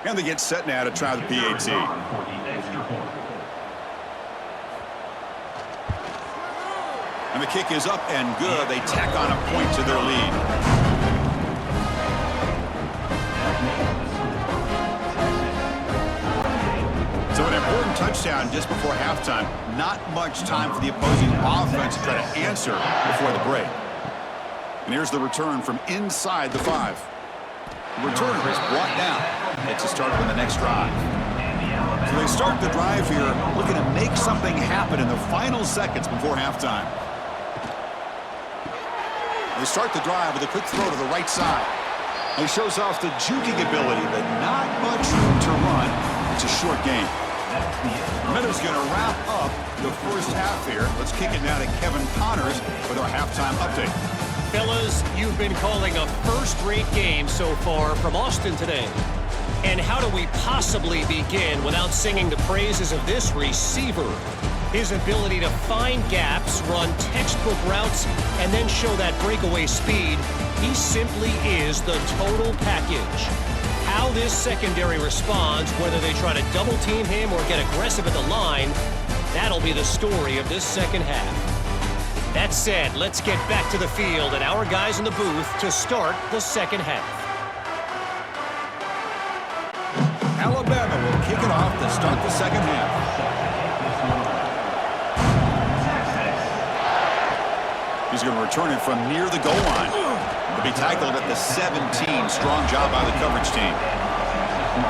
And they get set now to try the PAT. And the kick is up and good. They tack on a point to their lead. So an important touchdown just before halftime. Not much time for the opposing offense to try to answer before the break. And here's the return from inside the 5. The returner is brought down. It's a start on the next drive. So they start the drive here looking to make something happen in the final seconds before halftime. They start the drive with a quick throw to the right side. He shows off the juking ability, but not much room to run. It's a short game. Meadows going to wrap up the first half here. Let's kick it now to Kevin Connors with our halftime update. Fellas, you've been calling a first-rate game so far from Austin today. And how do we possibly begin without singing the praises of this receiver? His ability to find gaps, run textbook routes, and then show that breakaway speed. He simply is the total package. How this secondary responds, whether they try to double-team him or get aggressive at the line, that'll be the story of this second half. That said, let's get back to the field and our guys in the booth to start the second half. Alabama will kick it off to start the second half. He's going to return it from near the goal line. He'll be tackled at the 17. Strong job by the coverage team.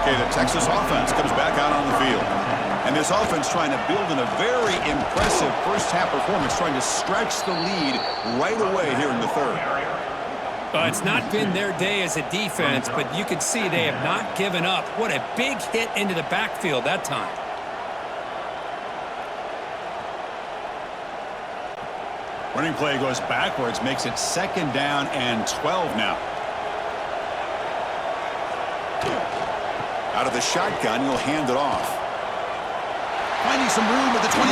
Okay, the Texas offense comes back out on the field. And this offense trying to build in a very impressive first-half performance, trying to stretch the lead right away here in the third. It's not been their day as a defense, but you can see they have not given up. What a big hit into the backfield that time. Running play goes backwards, makes it 2nd down and 12 now. Out of the shotgun, he'll hand it off. Finding some room at the 25.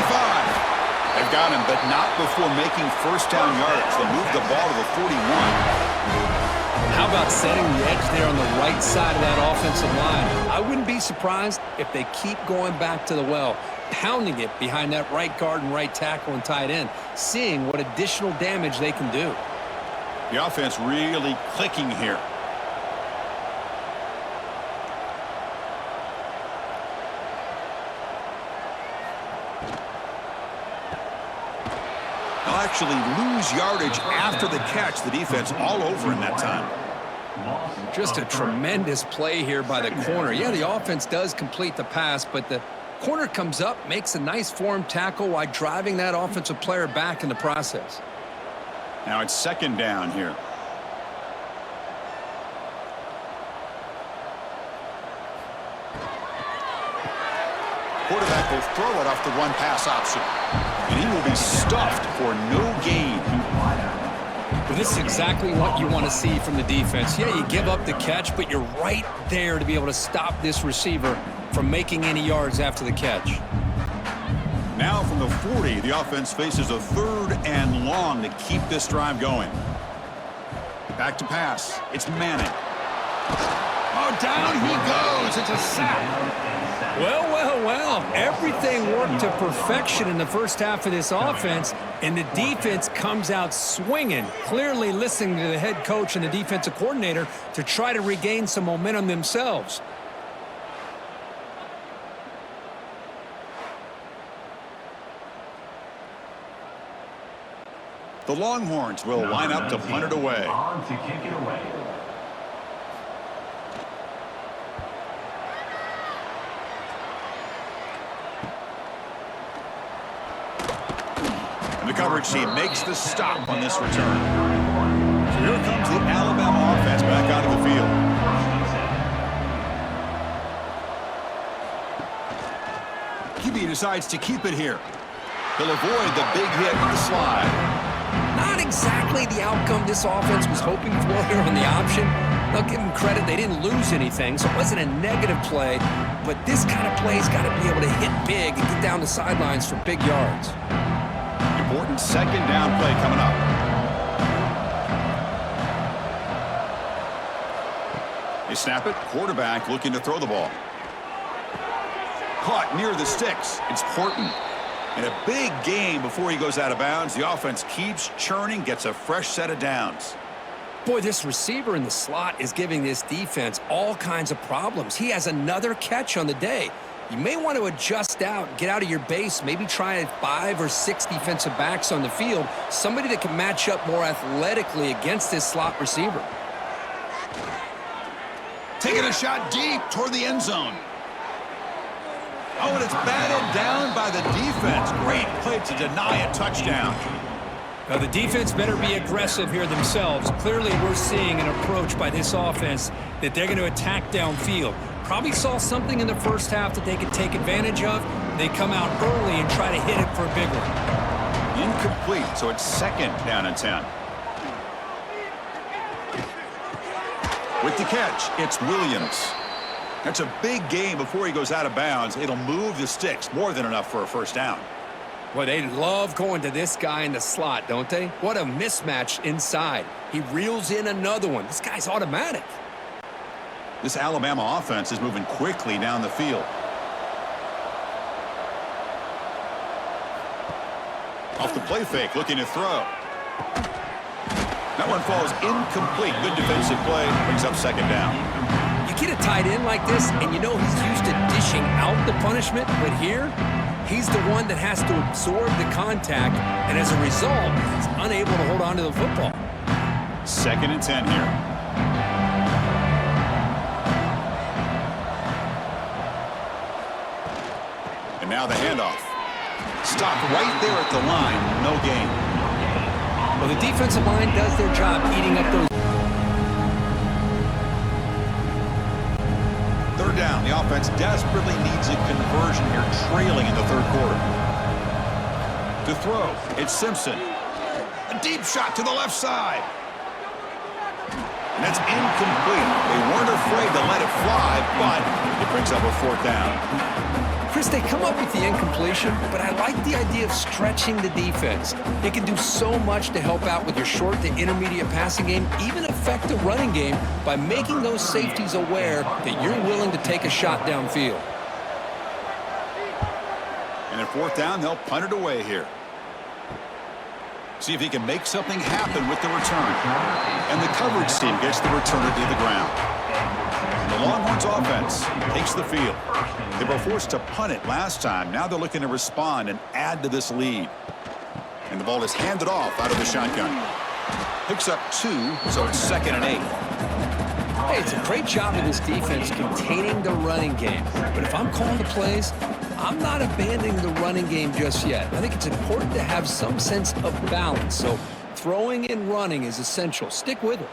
They've got him, but not before making first down yardage. They move the ball to the 41. How about setting the edge there on the right side of that offensive line? I wouldn't be surprised if they keep going back to the well, pounding it behind that right guard and right tackle and tight end, seeing what additional damage they can do. The offense really clicking here. They'll actually lose yardage after the catch. The defense all over in that time. Just a tremendous play here by the corner. Yeah, the offense does complete the pass, but the corner comes up, makes a nice form tackle while driving that offensive player back in the process. Now it's 2nd down here. Quarterback will throw it off the one-pass option. And he will be stuffed for no gain. Well, this is exactly what you want to see from the defense. Yeah, you give up the catch, but you're right there to be able to stop this receiver from making any yards after the catch. Now from the 40, the offense faces a 3rd and long to keep this drive going. Back to pass. It's Manning. Oh, down he goes. It's a sack. Well. Everything worked to perfection in the first half of this offense, and the defense comes out swinging, clearly listening to the head coach and the defensive coordinator to try to regain some momentum themselves. The Longhorns will line up to punt it away. The coverage team makes the stop on this return. So here comes the Alabama offense back out of the field. QB decides to keep it here. He'll avoid the big hit with the slide. Not exactly the outcome this offense was hoping for here on the option. I'll give them credit, they didn't lose anything, so it wasn't a negative play, but this kind of play's got to be able to hit big and get down the sidelines for big yards. Important 2nd down play coming up. They snap it. Quarterback looking to throw the ball. Caught near the sticks. It's Horton. And a big gain before he goes out of bounds. The offense keeps churning, gets a fresh set of downs. Boy, this receiver in the slot is giving this defense all kinds of problems. He has another catch on the day. You may want to adjust out, get out of your base, maybe try 5 or 6 defensive backs on the field, somebody that can match up more athletically against this slot receiver. Taking a shot deep toward the end zone. Oh, and it's batted down by the defense. Great play to deny a touchdown. Now, the defense better be aggressive here themselves. Clearly, we're seeing an approach by this offense that they're going to attack downfield. Probably saw something in the first half that they could take advantage of. They come out early and try to hit it for a big one. Incomplete, so it's 2nd down and 10. With the catch, it's Williams. That's a big gain before he goes out of bounds. It'll move the sticks, more than enough for a first down. Well, they love going to this guy in the slot, don't they? What a mismatch inside. He reels in another one. This guy's automatic. This Alabama offense is moving quickly down the field. Off the play fake, looking to throw. That one falls incomplete. Good defensive play, brings up 2nd down. You get a tight end like this, and you know he's used to dishing out the punishment, but here, He's the one that has to absorb the contact, and as a result, he's unable to hold on to the football. 2nd and 10 here. And now the handoff. Stopped right there at the line. No gain. Well, the defensive line does their job eating up those. 3rd down. The offense desperately needs a conversion here, trailing in the 3rd quarter. To throw, it's Simpson. A deep shot to the left side. And that's incomplete. They weren't afraid to let it fly, but it brings up a 4th down. Chris, they come up with the incompletion, but I like the idea of stretching the defense. They can do so much to help out with your short to intermediate passing game, even affect the running game by making those safeties aware that you're willing to take a shot downfield. And at 4th down, they'll punt it away here. See if he can make something happen with the return. And the coverage team gets the returner to the ground. The Longhorns offense takes the field. They were forced to punt it last time. Now they're looking to respond and add to this lead. And the ball is handed off out of the shotgun. Picks up 2, so it's 2nd and 8. Hey, it's a great job of this defense containing the running game. But if I'm calling the plays, I'm not abandoning the running game just yet. I think it's important to have some sense of balance. So throwing and running is essential. Stick with it.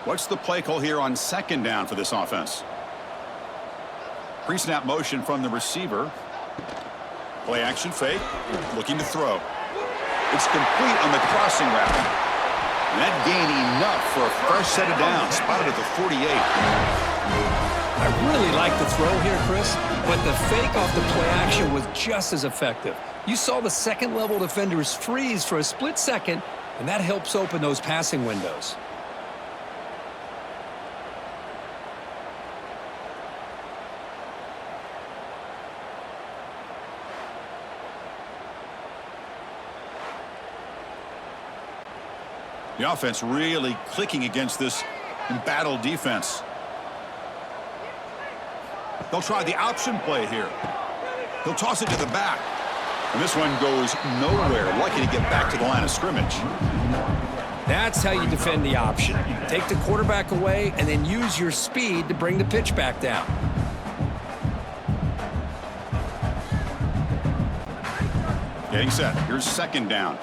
What's the play call here on 2nd down for this offense? Pre-snap motion from the receiver. Play action fake. Looking to throw. It's complete on the crossing route. And that gain enough for a fresh set of downs. Spotted at the 48. I really like the throw here, Chris, but the fake off the play action was just as effective. You saw the second-level defenders freeze for a split second, and that helps open those passing windows. The offense really clicking against this embattled defense. They'll try the option play here. He'll toss it to the back. And this one goes nowhere. Lucky to get back to the line of scrimmage. That's how you defend the option. Take the quarterback away and then use your speed to bring the pitch back down. Getting set. Here's 2nd down.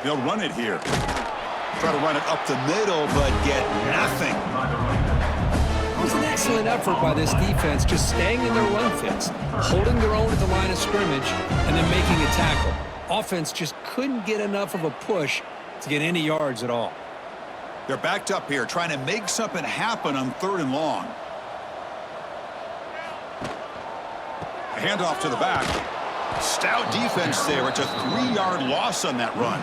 They'll run it here. Try to run it up the middle, but get nothing. It was an excellent effort by this defense, just staying in their run fits, holding their own at the line of scrimmage, and then making a tackle. Offense just couldn't get enough of a push to get any yards at all. They're backed up here, trying to make something happen on 3rd and long. A handoff to the back. Stout defense there. It's a 3-yard loss on that run.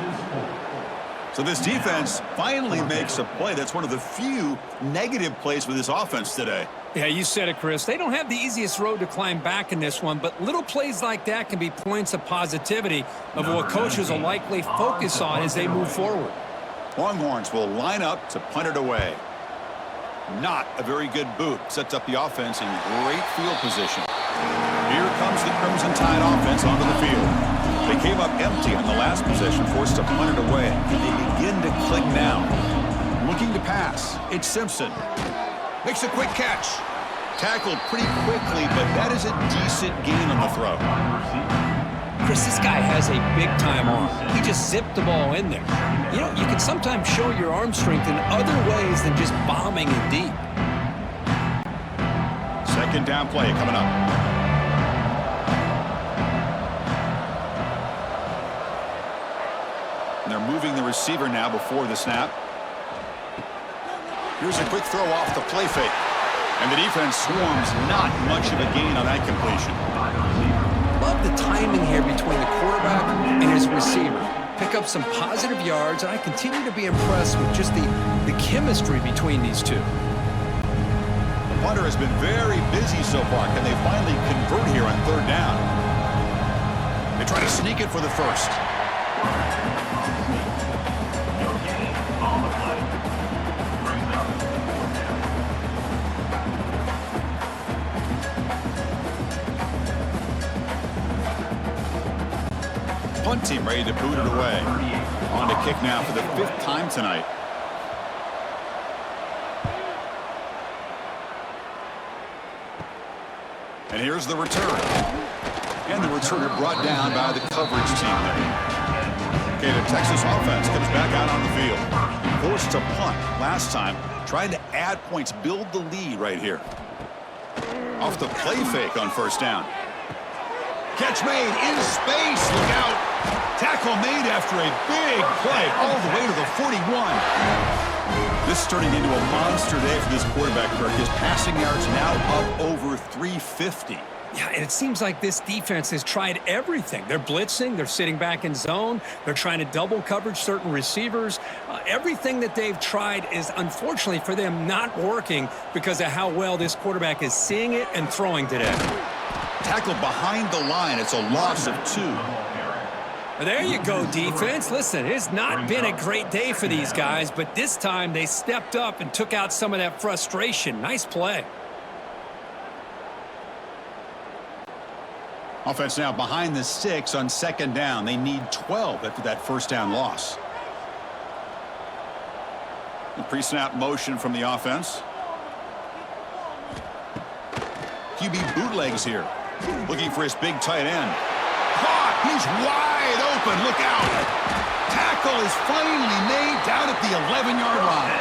So this defense finally makes a play. That's one of the few negative plays with this offense today. Yeah, you said it, Chris. They don't have the easiest road to climb back in this one, but little plays like that can be points of positivity of what coaches will likely focus on as they move forward. Longhorns will line up to punt it away. Not a very good boot. Sets up the offense in great field position. Here comes the Crimson Tide offense onto the field. They came up empty on the last possession, forced to punt it away. And they begin to click now. Looking to pass. It's Simpson. Makes a quick catch. Tackled pretty quickly, but that is a decent gain on the throw. Chris, this guy has a big-time arm. He just zipped the ball in there. You know, you can sometimes show your arm strength in other ways than just bombing it deep. 2nd down play coming up. And they're moving the receiver now before the snap. Here's a quick throw off the play fake. And the defense swarms, not much of a gain on that completion. Love the timing here between the quarterback and his receiver. Pick up some positive yards, and I continue to be impressed with just the chemistry between these two. The punter has been very busy so far. Can they finally convert here on 3rd down? They try to sneak it for the first. punt team ready to boot it away. On to kick now for the 5th time tonight. And here's the return. And the returner brought down by the coverage team there. Okay, the Texas offense comes back out on the field. Forced to punt last time. Trying to add points, build the lead right here. Off the play fake on 1st down. Catch made in space. Look out. Tackle made after a big play all the way to the 41. This is turning into a monster day for this quarterback, Kirk. His passing yards now up over 350. Yeah, and it seems like this defense has tried everything. They're blitzing. They're sitting back in zone. They're trying to double coverage certain receivers. Everything that they've tried is, unfortunately for them, not working because of how well this quarterback is seeing it and throwing today. Tackle behind the line. It's a loss of 2. There you go, defense. Listen, it's not been a great day for these guys, but this time they stepped up and took out some of that frustration. Nice play. Offense now behind the 6 on 2nd down. They need 12 after that 1st down loss. The pre-snap motion from the offense. QB bootlegs here. Looking for his big tight end. Caught! He's wide open. Look out. Tackle is finally made down at the 11-yard line.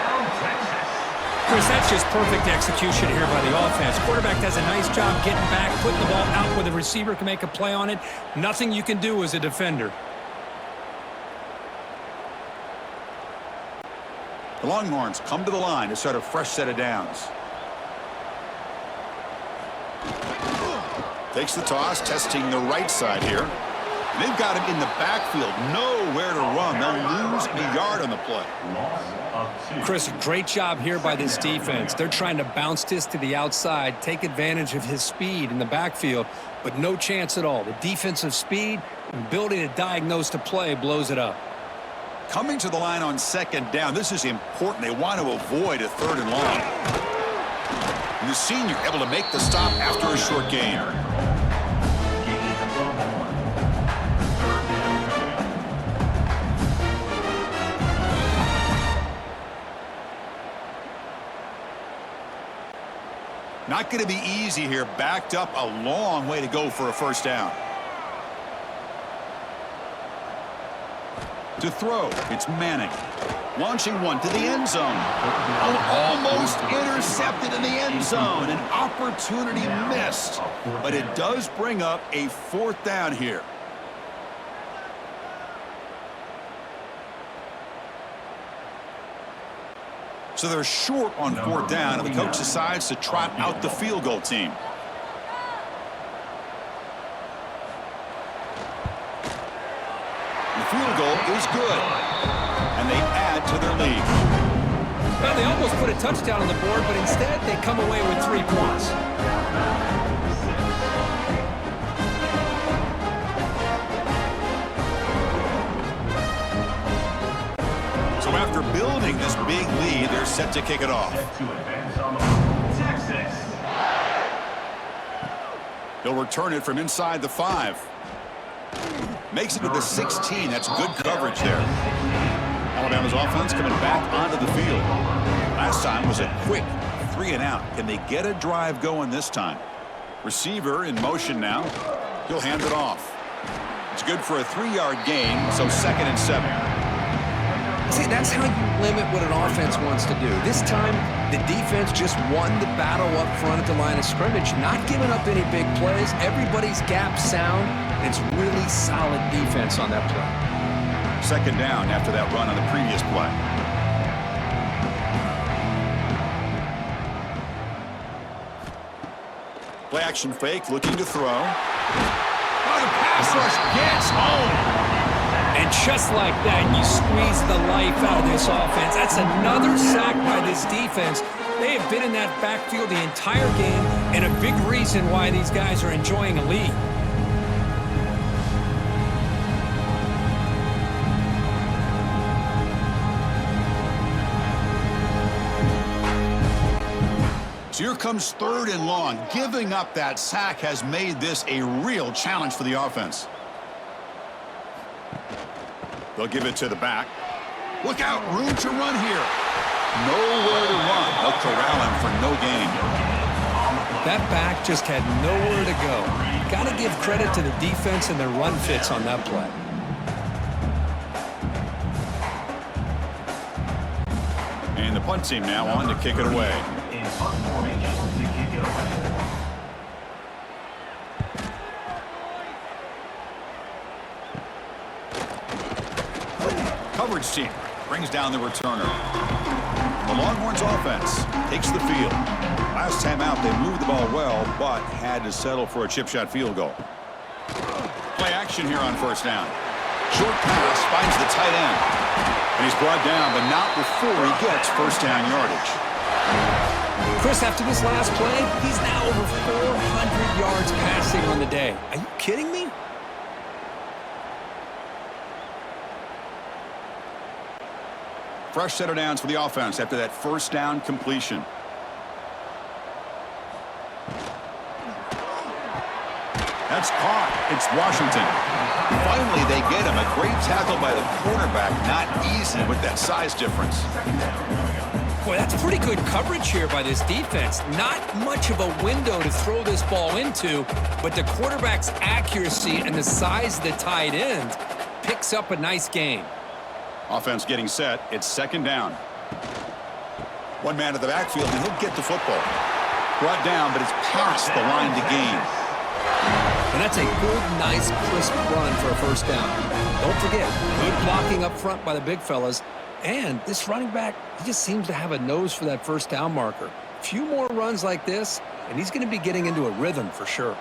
Chris, that's just perfect execution here by the offense. Quarterback does a nice job getting back, putting the ball out where the receiver can make a play on it. Nothing you can do as a defender. The Longhorns come to the line to start a fresh set of downs. Takes the toss, testing the right side here. They've got him in the backfield, nowhere to run. They'll lose a yard on the play. Chris, great job here by this defense. They're trying to bounce this to the outside, take advantage of his speed in the backfield, but no chance at all. The defensive speed and ability to diagnose the play blows it up. Coming to the line on 2nd down, this is important. They want to avoid a 3rd and long. And the senior able to make the stop after a short gain. Not going to be easy here. Backed up a long way to go for a 1st down. To throw, it's Manning. Launching one to the end zone. Almost intercepted in the end zone. An opportunity missed. But it does bring up a 4th down here. So they're short on 4th down, and the coach decides to trot out the field goal team. The field goal is good, and they add to their lead. Well, they almost put a touchdown on the board, but instead they come away with 3 points. So after building this big lead, they're set to kick it off. He'll return it from inside the 5. Makes it to the 16. That's good coverage there. Alabama's offense coming back onto the field. Last time was a quick 3 and out. Can they get a drive going this time? Receiver in motion now. He'll hand it off. It's good for a 3-yard gain, so 2nd and 7. See, that's how you limit what an offense wants to do. This time, the defense just won the battle up front at the line of scrimmage, not giving up any big plays. Everybody's gap sound, and it's really solid defense on that play. 2nd down after that run on the previous play. Play action fake, looking to throw. Oh, the pass rush gets home. And just like that, you squeeze the life out of this offense. That's another sack by this defense. They have been in that backfield the entire game, and a big reason why these guys are enjoying a lead. So here comes 3rd and long. Giving up that sack has made this a real challenge for the offense. They'll give it to the back. Look out, room to run here. Nowhere to run. They'll corral him for no gain. That back just had nowhere to go. Got to give credit to the defense and their run fits on that play. And the punt team now on to kick it away. Coverage team brings down the returner. The Longhorns offense takes the field. Last time out, they moved the ball well, but had to settle for a chip shot field goal. Play action here on first down. Short pass finds the tight end. And he's brought down, but not before he gets first down yardage. Chris, after this last play, he's now over 400 yards passing on the day. Are you kidding me? Fresh set of downs for the offense after that first down completion. That's caught. It's Washington. Finally, they get him. A great tackle by the quarterback. Not easy with that size difference. Boy, that's pretty good coverage here by this defense. Not much of a window to throw this ball into, but the quarterback's accuracy and the size of the tight end picks up a nice game. Offense getting set. It's second down. One man at the backfield, and he'll get the football. Brought down, but it's past the line to gain. And that's a good, nice, crisp run for a first down. Don't forget, good blocking up front by the big fellas. And this running back, he just seems to have a nose for that first down marker. A few more runs like this, and he's going to be getting into a rhythm for sure.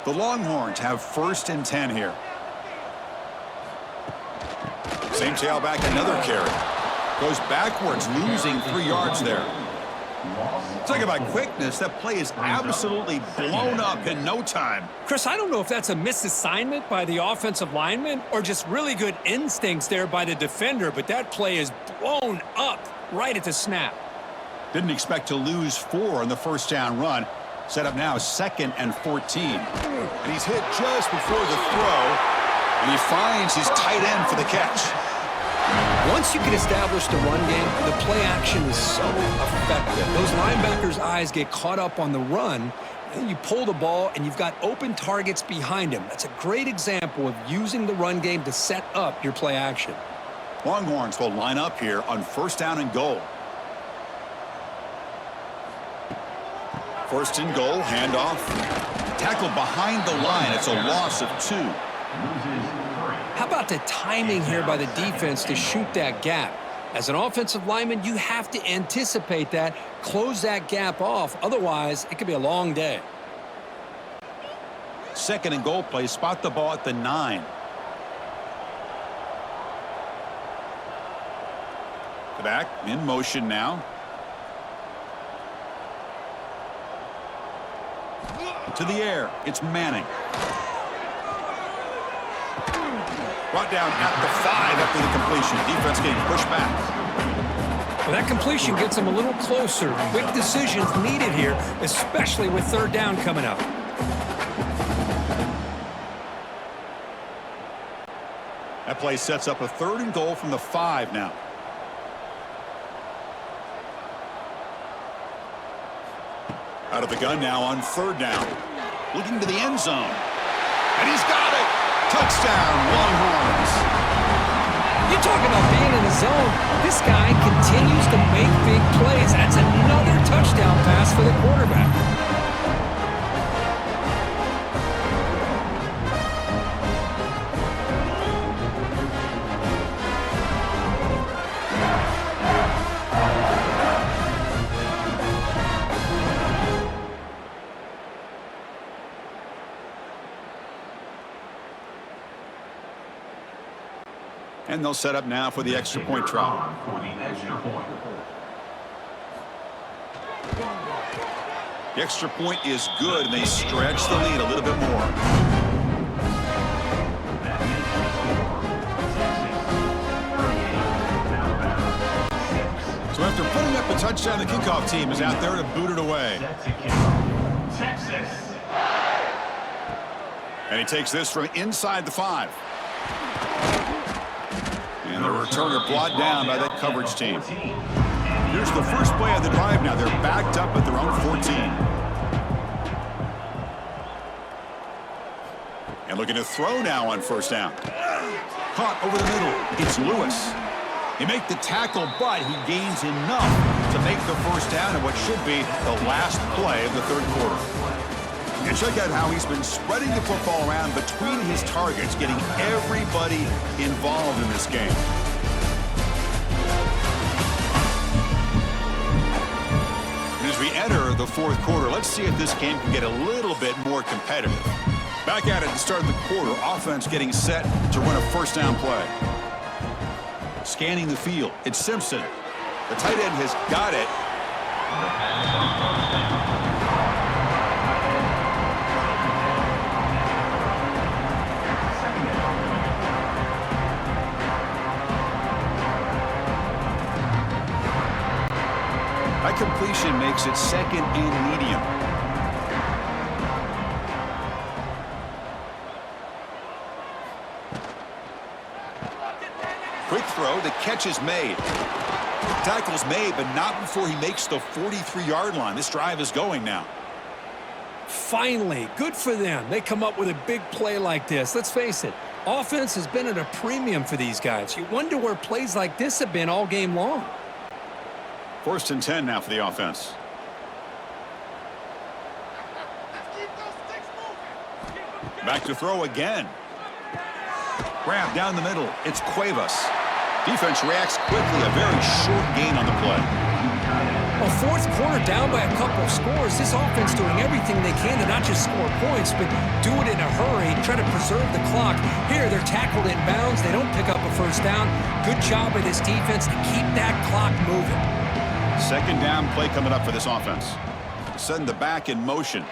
The Longhorns have first and 10 here. Same tailback, another carry. Goes backwards, losing 3 yards there. Talk about quickness. That play is absolutely blown up in no time. Chris, I don't know if that's a misassignment by the offensive lineman or just really good instincts there by the defender, but that play is blown up right at the snap. Didn't expect to lose 4 on the first down run. Set up now 2nd and 14. And he's hit just before the throw, and he finds his tight end for the catch. Once you can establish the run game, the play action is so effective. Those linebackers' eyes get caught up on the run, and you pull the ball, and you've got open targets behind him. That's a great example of using the run game to set up your play action. Longhorns will line up here on first down and goal. First and goal, handoff. Tackle behind the line. It's a loss of 2. How about the timing here by the defense to shoot that gap? As an offensive lineman, you have to anticipate that, close that gap off. Otherwise, it could be a long day. Second and goal play, spot the ball at the 9. The back in motion now. To the air, it's Manning. Brought down at the 5 after the completion. Defense getting pushed back. Well, that completion gets them a little closer. Quick decisions needed here, especially with third down coming up. That play sets up a 3rd and goal from the 5 now. Out of the gun now on 3rd down. Looking to the end zone. And he's got it! Touchdown, Longhorns. You talk about being in the zone. This guy continues to make big plays. That's another touchdown pass for the quarterback. And they'll set up now for the extra point try. The extra point is good, and they stretch the lead a little bit more. So after putting up a touchdown, the kickoff team is out there to boot it away. And he takes this from inside the 5. Returner brought down by that coverage team. Here's the first play of the drive now. They're backed up at their own 14. And looking to throw now on first down. Caught over the middle. It's Lewis. He makes the tackle, but he gains enough to make the first down in what should be the last play of the third quarter. And check out how he's been spreading the football around between his targets, getting everybody involved in this game. And as we enter the fourth quarter, let's see if this game can get a little bit more competitive. Back at it to start the quarter, offense getting set to run a first down play. Scanning the field, it's Simpson. The tight end has got it. That completion makes it second and medium. Quick throw, the catch is made. Tackle's made, but not before he makes the 43-yard line. This drive is going now. Finally, good for them. They come up with a big play like this. Let's face it, offense has been at a premium for these guys. You wonder where plays like this have been all game long. First and 10 now for the offense. Back to throw again. Grab down the middle. It's Cuevas. Defense reacts quickly. A very short gain on the play. A fourth quarter down by a couple of scores. This offense doing everything they can to not just score points, but do it in a hurry, try to preserve the clock. Here, they're tackled in bounds. They don't pick up a first down. Good job by this defense to keep that clock moving. Second down play coming up for this offense. Send the back in motion.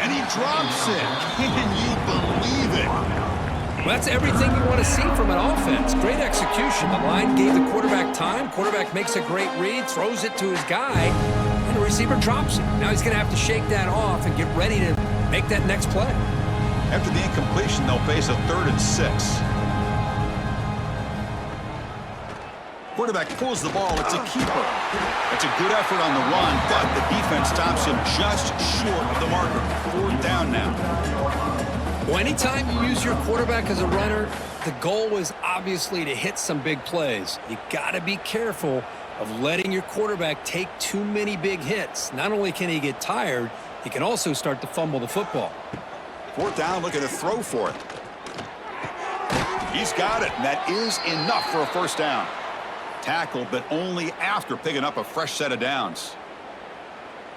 And he drops it. Can you believe it? Well, that's everything you want to see from an offense. Great execution. The line gave the quarterback time. Quarterback makes a great read, throws it to his guy, and the receiver drops it. Now he's going to have to shake that off and get ready to make that next play. After the incompletion, they'll face a 3rd and 6. Quarterback pulls the ball. It's a keeper. It's a good effort on the run, but the defense stops him just short of the marker. 4th down now. Well, anytime you use your quarterback as a runner, the goal is obviously to hit some big plays. You got to be careful of letting your quarterback take too many big hits. Not only can he get tired, he can also start to fumble the football. 4th down, looking to throw for it. He's got it, and that is enough for a first down. Tackle, but only after picking up a fresh set of downs.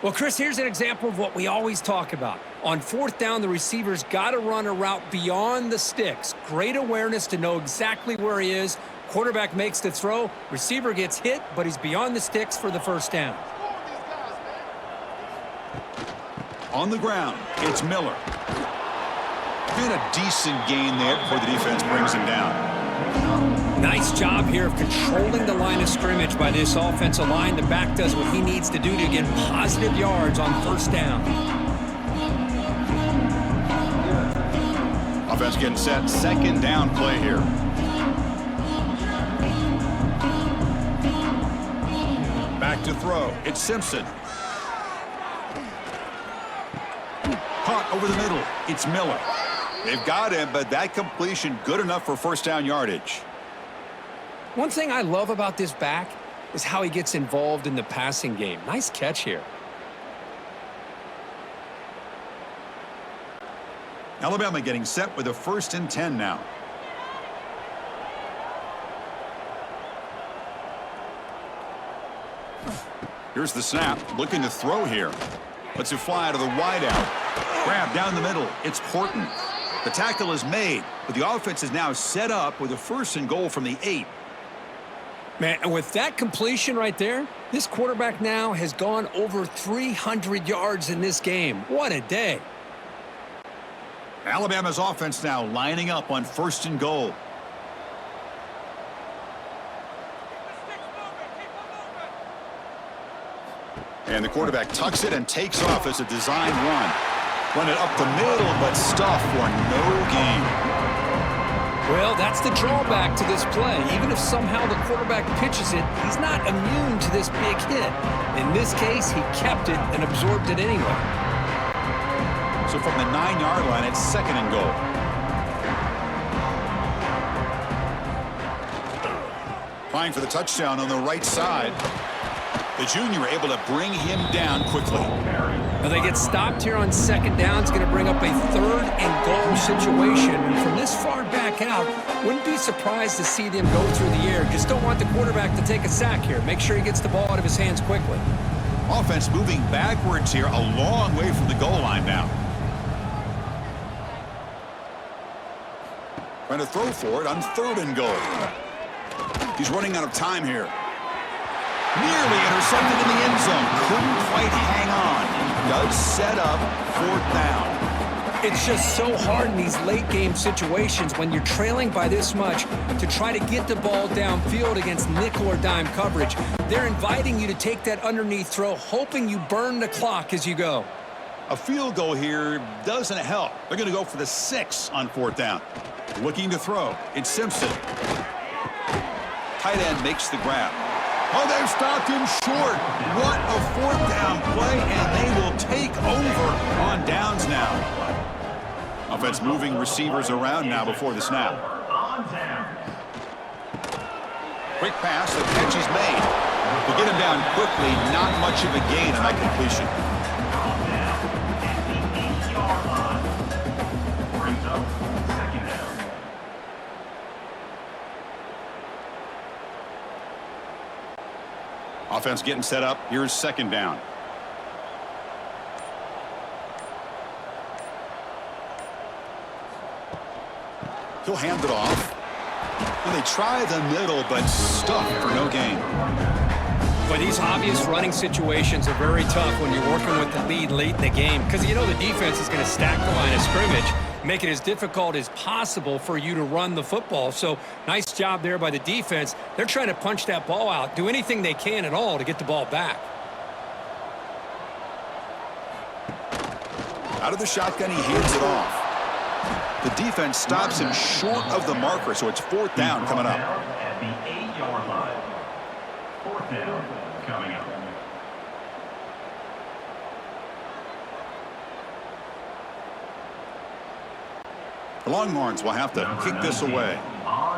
Well, Chris, here's an example of what we always talk about. On 4th down, the receiver's got to run a route beyond the sticks. Great awareness to know exactly where he is. Quarterback makes the throw. Receiver gets hit, but he's beyond the sticks for the first down. On the ground, it's Miller. Been a decent gain there before the defense brings him down. Nice job here of controlling the line of scrimmage by this offensive line. The back does what he needs to do to get positive yards on first down. Offense getting set. Second down play here. Back to throw. It's Simpson. Caught over the middle. It's Miller. They've got him, but that completion good enough for first down yardage. One thing I love about this back is how he gets involved in the passing game. Nice catch here. Alabama getting set with a 1st and 10 now. Here's the snap. Looking to throw here. Lets it fly to the wideout. Grab down the middle. It's Horton. The tackle is made, but the offense is now set up with a 1st and goal from the 8. Man, and with that completion right there, this quarterback now has gone over 300 yards in this game. What a day. Alabama's offense now lining up on 1st and goal. And the quarterback tucks it and takes off as a design run. Run it up the middle, but stuff for no gain. Well, that's the drawback to this play. Even if somehow the quarterback pitches it, he's not immune to this big hit. In this case, he kept it and absorbed it anyway. So from the 9-yard line, it's 2nd and goal. Trying for the touchdown on the right side. The junior able to bring him down quickly. Now they get stopped here on 2nd down. It's going to bring up a 3rd and goal situation. And from this far back out, wouldn't be surprised to see them go through the air. Just don't want the quarterback to take a sack here. Make sure he gets the ball out of his hands quickly. Offense moving backwards here, a long way from the goal line now. Trying to throw for it on 3rd and goal. He's running out of time here. Nearly intercepted in the end zone. Couldn't quite hang on. Does set up 4th down. It's just so hard in these late game situations when you're trailing by this much to try to get the ball downfield against nickel or dime coverage. They're inviting you to take that underneath throw, hoping you burn the clock as you go. A field goal here doesn't help. They're going to go for the 6 on 4th down. Looking to throw. It's Simpson. Tight end makes the grab. Oh, they've stopped him short. What a 4th down play, and they will take over on downs now. Offense moving receivers around now before the snap. Quick pass, the catch is made. To get him down quickly, not much of a gain on that completion. Offense getting set up. Here's 2nd down. He'll hand it off. And they try the middle, but stuck for no gain. But these obvious running situations are very tough when you're working with the lead late in the game because you know the defense is going to stack the line of scrimmage, make it as difficult as possible for you to run the football. So nice job there by the defense. They're trying to punch that ball out, do anything they can at all to get the ball back. Out of the shotgun, he hands it off. The defense stops him short of the marker, so it's 4th down coming up. At the 8-yard line. 4th down coming up. The Longhorns will have to kick this away.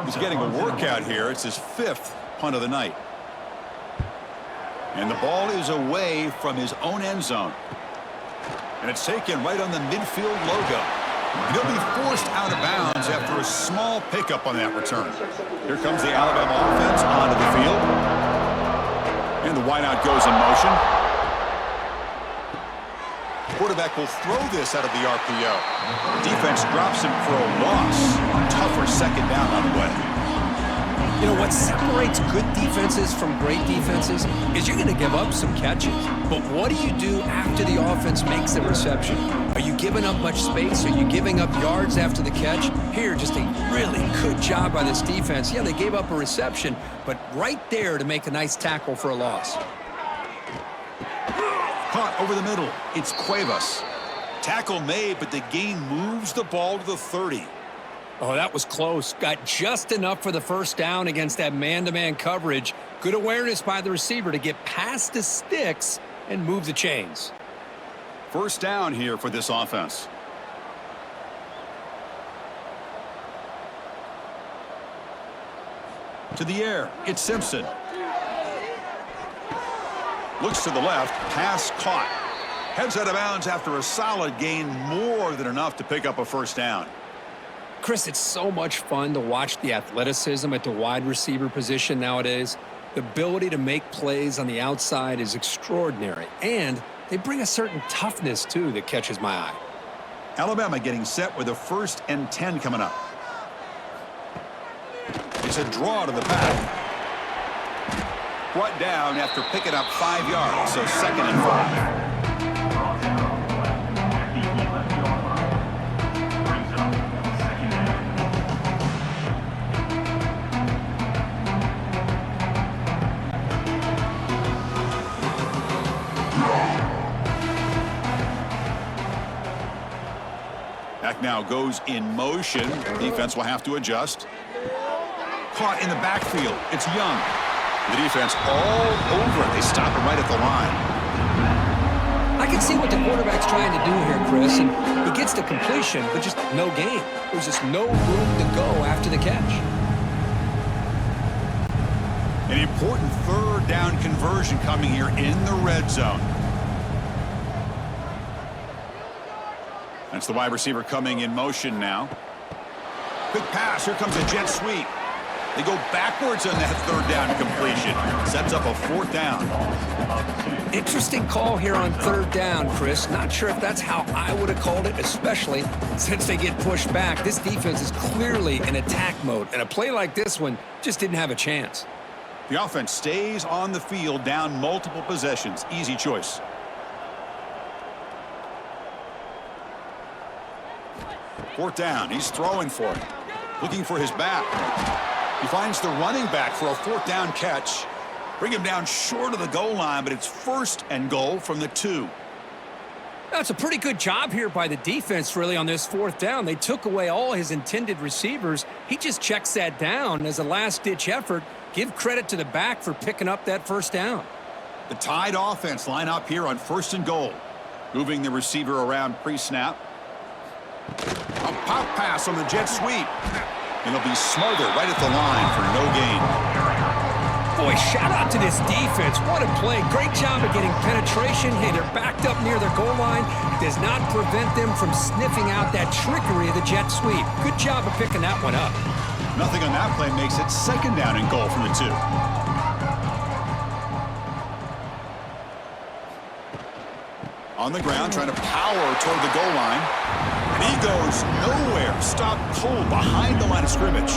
He's getting a workout here. It's his 5th punt of the night. And the ball is away from his own end zone. And it's taken right on the midfield logo. And he'll be forced out of bounds after a small pickup on that return. Here comes the Alabama offense onto the field. And the wideout goes in motion. Quarterback will throw this out of the RPO. Defense drops him for a loss. Tougher 2nd down on the way. You know, what separates good defenses from great defenses is you're going to give up some catches. But what do you do after the offense makes the reception? Are you giving up much space? Are you giving up yards after the catch? Here, just a really good job by this defense. Yeah, they gave up a reception, but right there to make a nice tackle for a loss. Caught over the middle. It's Cuevas. Tackle made, but the gain moves the ball to the 30. Oh, that was close. Got just enough for the 1st down against that man-to-man coverage. Good awareness by the receiver to get past the sticks and move the chains. 1st down here for this offense. To the air. It's Simpson. Looks to the left. Pass caught. Heads out of bounds after a solid gain, more than enough to pick up a 1st down. Chris, it's so much fun to watch the athleticism at the wide receiver position nowadays. The ability to make plays on the outside is extraordinary, and they bring a certain toughness, too, that catches my eye. Alabama getting set with a 1st and 10 coming up. It's a draw to the back. Brought down after picking up 5 yards, so 2nd and 5. Back now goes in motion. Defense will have to adjust. Caught in the backfield. It's Young. The defense all over it. They stop it right at the line. I can see what the quarterback's trying to do here, Chris, and he gets the completion, but just no gain. There's just no room to go after the catch. An important third down conversion coming here in the red zone. That's the wide receiver coming in motion now. Quick pass. Here comes a jet sweep. They go backwards on that third down completion. Sets up a fourth down. Interesting call here on third down, Chris. Not sure if that's how I would have called it, especially since they get pushed back. This defense is clearly in attack mode, and a play like this one just didn't have a chance. The offense stays on the field down multiple possessions. Easy choice. Fourth down. He's throwing for it. Looking for his back. He finds the running back for a fourth down catch. Bring him down short of the goal line, but it's first and goal from the 2. That's a pretty good job here by the defense, really, on this fourth down. They took away all his intended receivers. He just checks that down as a last-ditch effort. Give credit to the back for picking up that first down. The Tide offense line up here on first and goal. Moving the receiver around pre-snap. A pop pass on the jet sweep. And he'll be smothered right at the line for no gain. Boy, shout out to this defense. What a play. Great job of getting penetration. Hey, they're backed up near their goal line. It does not prevent them from sniffing out that trickery of the jet sweep. Good job of picking that one up. Nothing on that play makes it second down and goal from the 2. On the ground, trying to power toward the goal line. And he goes nowhere. Stopped cold behind the line of scrimmage.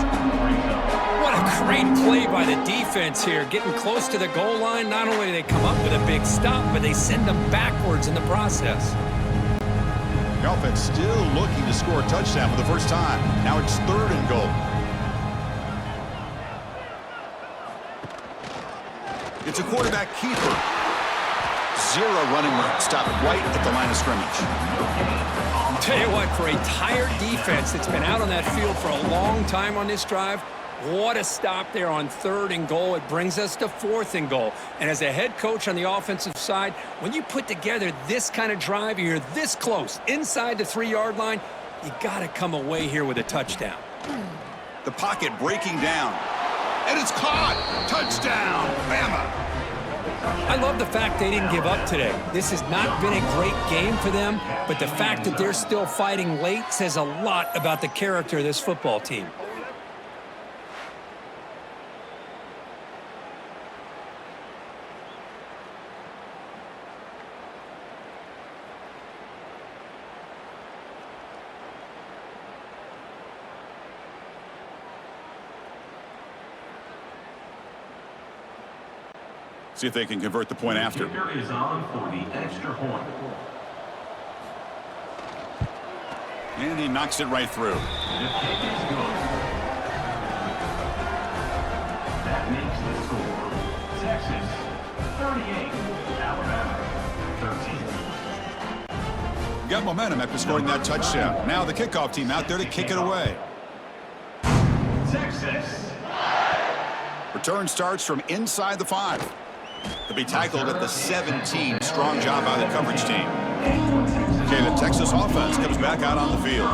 What a great play by the defense here. Getting close to the goal line, not only do they come up with a big stop, but they send them backwards in the process. The offense still looking to score a touchdown for the first time. Now it's third and goal. It's a quarterback keeper. 0 running room. Stop right at the line of scrimmage. Tell you what, for a tired defense that's been out on that field for a long time on this drive, what a stop there on third and goal. It brings us to fourth and goal. And as a head coach on the offensive side, when you put together this kind of drive, you're this close inside the 3-yard line, you got to come away here with a touchdown. The pocket breaking down. And it's caught. Touchdown, Bama. I love the fact they didn't give up today. This has not been a great game for them, but the fact that they're still fighting late says a lot about the character of this football team. See if they can convert the point after. Kicker is on for the extra point. And he knocks it right through. The kick is good. That makes the score Texas 38, Alabama 13. Got momentum after scoring that touchdown. Now the kickoff team out there to kick it away. Texas. Return starts from inside the 5. To be tackled at the 17. Strong job by the coverage team. Okay, the Texas offense comes back out on the field.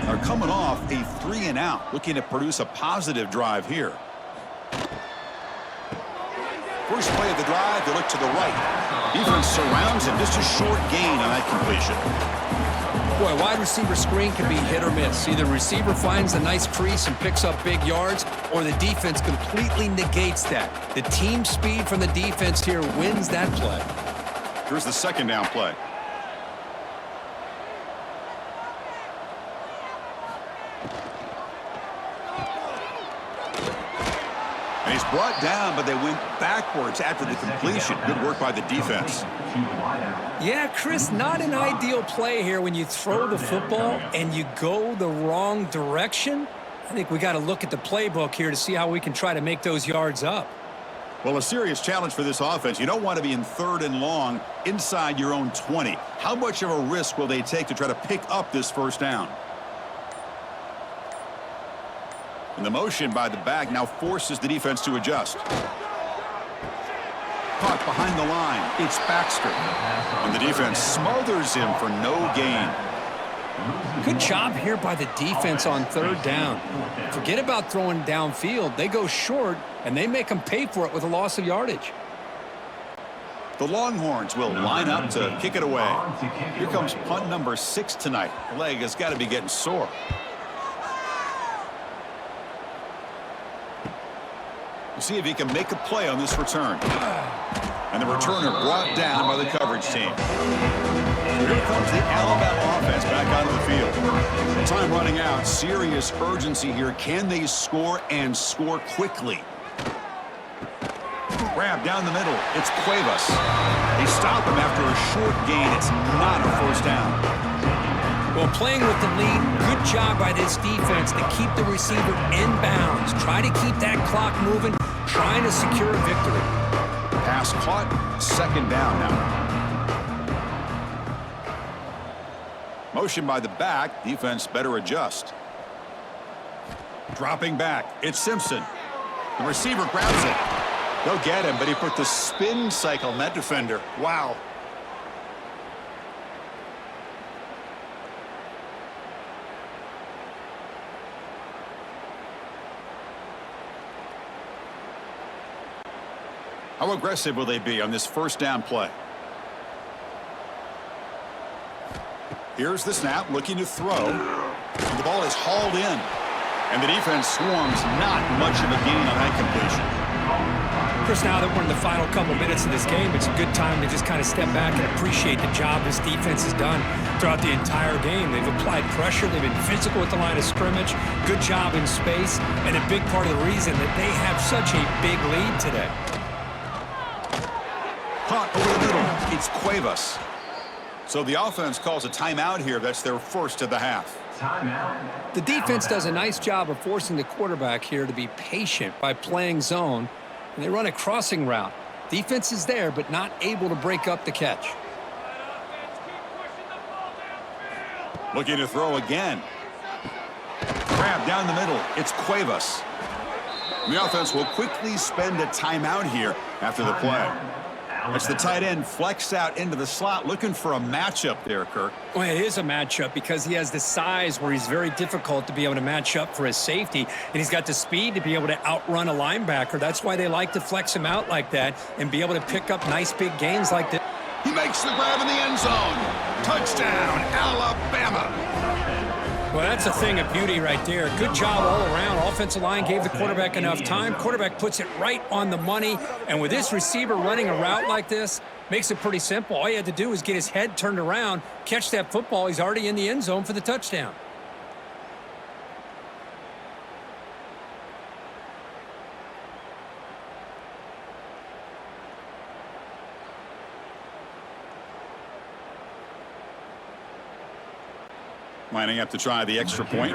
They're coming off a 3-and-out, looking to produce a positive drive here. First play of the drive, they look to the right. Defense surrounds him, just a short gain on that completion. Boy, wide receiver screen can be hit or miss. Either receiver finds a nice crease and picks up big yards, or the defense completely negates that. The team speed from the defense here wins that play. Here's the second down play. And he's brought down, but they went backwards after the completion. Good work by the defense. Yeah, Chris, not an ideal play here when you throw the football and you go the wrong direction. I think we got to look at the playbook here to see how we can try to make those yards up. Well, a serious challenge for this offense. You don't want to be in 3rd and long inside your own 20. How much of a risk will they take to try to pick up this first down? And the motion by the back now forces the defense to adjust. Caught behind the line. It's Baxter. And the defense smothers him for no gain. Good job here by the defense on 3rd down. Forget about throwing downfield. They go short, and they make them pay for it with a loss of yardage. The Longhorns will line up to kick it away. Here comes punt number 6 tonight. The leg has got to be getting sore. We'll see if he can make a play on this return. And the returner brought down by the coverage team. So here comes the Alabama offense back onto the field. Time running out. Serious urgency here. Can they score and score quickly? Grab down the middle. It's Cuevas. They stop him after a short gain. It's not a first down. Well, playing with the lead, good job by this defense to keep the receiver in bounds. Try to keep that clock moving, trying to secure a victory. Pass caught. 2nd down now. Motion by the back. Defense better adjust. Dropping back. It's Simpson. The receiver grabs it. They'll get him, but he put the spin cycle on that defender. Wow. How aggressive will they be on this first down play? Here's the snap, looking to throw. And the ball is hauled in. And the defense swarms, not much of a gain on that completion. Chris, now that we're in the final couple minutes of this game, it's a good time to just kind of step back and appreciate the job this defense has done throughout the entire game. They've applied pressure. They've been physical at the line of scrimmage. Good job in space. And a big part of the reason that they have such a big lead today. Caught over the middle. It's Cuevas. So the offense calls a timeout here. That's their first of the half. The defense does a nice job of forcing the quarterback here to be patient by playing zone. And they run a crossing route. Defense is there, but not able to break up the catch. Looking to throw again. Grab down the middle. It's Cuevas. The offense will quickly spend a timeout here after the play. It's the tight end flexed out into the slot, looking for a matchup there, Kirk. Well, it is a matchup because he has the size where he's very difficult to be able to match up for his safety, and he's got the speed to be able to outrun a linebacker. That's why they like to flex him out like that and be able to pick up nice big gains like this. He makes the grab in the end zone. Touchdown, Alabama. Well, that's a thing of beauty right there. Good job all around. Offensive line gave the quarterback enough time. Quarterback puts it right on the money. And with this receiver running a route like this, makes it pretty simple. All you had to do was get his head turned around, catch that football. He's already in the end zone for the touchdown. Lining up to try the extra point.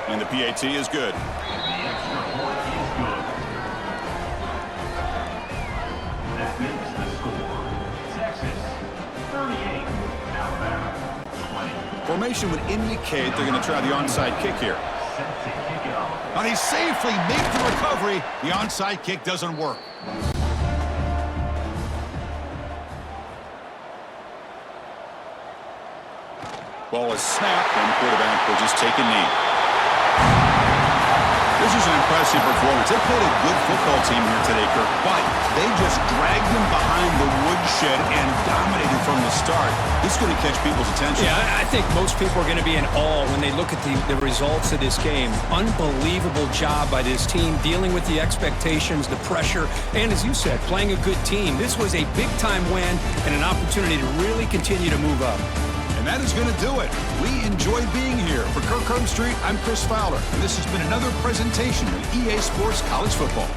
And the PAT is good. That makes the score Texas 38, Alabama 20. Formation would indicate they're going to try the onside kick here. And he safely makes the recovery. The onside kick doesn't work. Ball is snapped, and the quarterback will just take a knee. This is an impressive performance. They played a good football team here today, Kirk, but they just dragged them behind the woodshed and dominated from the start. This is going to catch people's attention. Yeah, I think most people are going to be in awe when they look at the results of this game. Unbelievable job by this team, dealing with the expectations, the pressure, and as you said, playing a good team. This was a big-time win and an opportunity to really continue to move up. And that is going to do it. We enjoyed being here. For Kirk Street, I'm Chris Fowler, and this has been another presentation of EA Sports College Football.